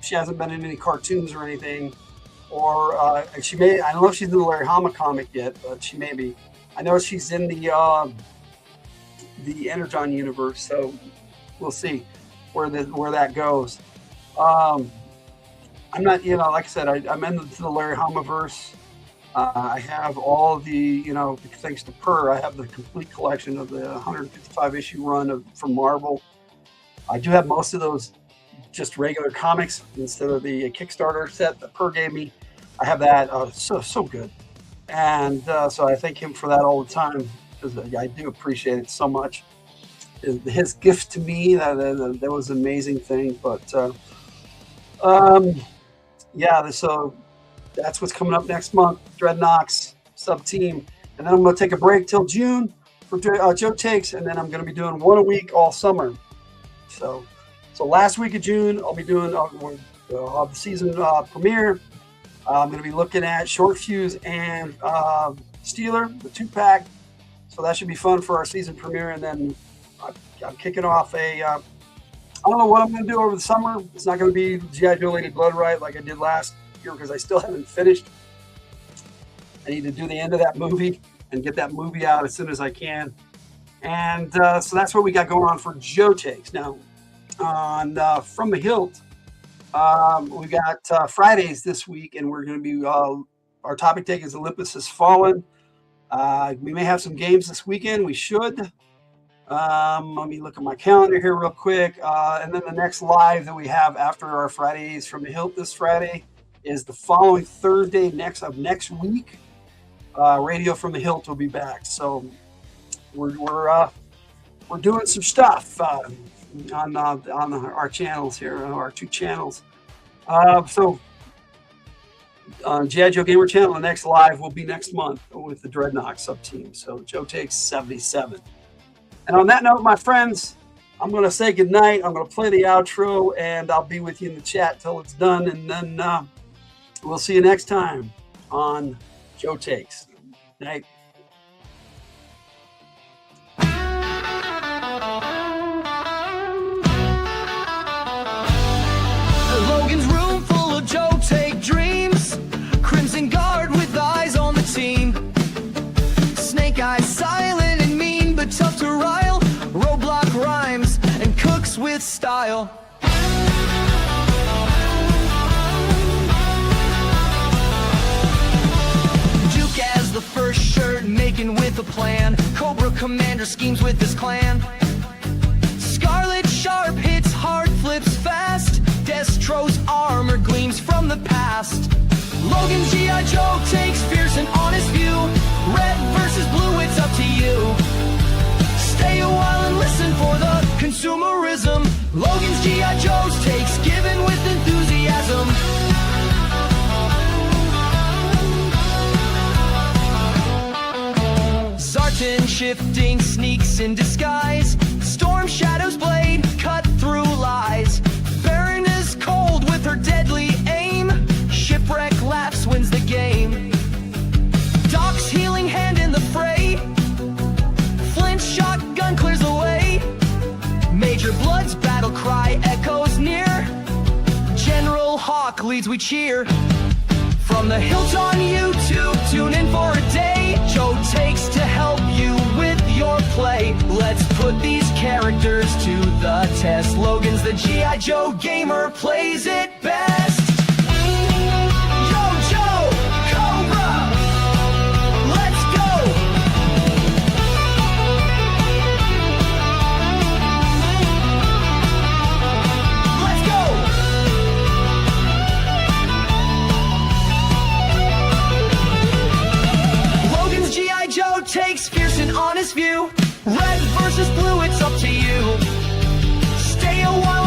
She hasn't been in any cartoons or anything, or she may. I don't know if she's in the Larry Hama comic yet, but she may be. I know she's in the Energon universe, so we'll see where that goes. I'm not, like I said, I'm into the Larry Hama-verse. I have all the, thanks to Purr, I have the complete collection of the 155 issue run from Marvel. I do have most of those just regular comics instead of the Kickstarter set that Purr gave me. I have that. So good. And so I thank him for that all the time, because I do appreciate it so much. His gift to me, that was an amazing thing. But Yeah, so that's what's coming up next month. Dreadnoks sub team, and then I'm going to take a break till June for Joe Takes, and then I'm going to be doing one a week all summer. So last week of June, I'll be doing the season premiere. I'm going to be looking at Short Fuse and Steeler, the 2-pack. So that should be fun for our season premiere. And then I'm kicking off I don't know what I'm going to do over the summer. It's not going to be G.I. Joe Lady Blood Right like I did last year because I still haven't finished. I need to do the end of that movie and get that movie out as soon as I can. And so that's what we got going on for Joe Takes. Now, on From the Hilt, we got Fridays this week, and we're going to be, our topic take is Olympus Has Fallen. We may have some games this weekend. We should. Let me look at my calendar here real quick. And then the next live that we have after our Fridays from the Hilt this Friday is the following Thursday next week. Radio from the Hilt will be back. So we're doing some stuff on our channels here, our 2 channels. So on G.I. Joe Gamer channel, the next live will be next month with the Dreadnought sub team. So Joe Takes 77. And on that note, my friends, I'm going to say goodnight. I'm going to play the outro, and I'll be with you in the chat till it's done. And then we'll see you next time on Joe Takes. Night. Logan's room full of Joe Take dreams. Crimson Guard with eyes on the team. Snake Eyes silent and mean, but tough to rile. Roadblock rhymes and cooks with style. Duke as the first shirt, making with a plan. Cobra Commander schemes with his clan. Scarlet Sharp hits hard, flips fast. Destro's armor gleams from the past. Logan G.I. Joe takes fierce and honest view. Red versus blue, it's up to you. Stay a while and listen for the consumerism. Logan's G.I. Joe's takes given with enthusiasm. Zartan shifting sneaks in disguise. Storm Shadow's blade cut through lies. Baron is cold with her deadly aim. Shipwreck laughs, wins the game. Doc's healing hand in the fray. Flint shotgun clears the way. Major Blood's battle cry echoes near. General Hawk leads, we cheer. From the Hilt on YouTube, tune in for a day. Joe Takes to help you with your play. Let's put these characters to the test. Logan's the G.I. Joe gamer, plays it best. Yo, Joe, Cobra, let's go. Let's go. Logan's G.I. Joe takes fierce and honest view. Red versus blue, it's up to you. Stay a while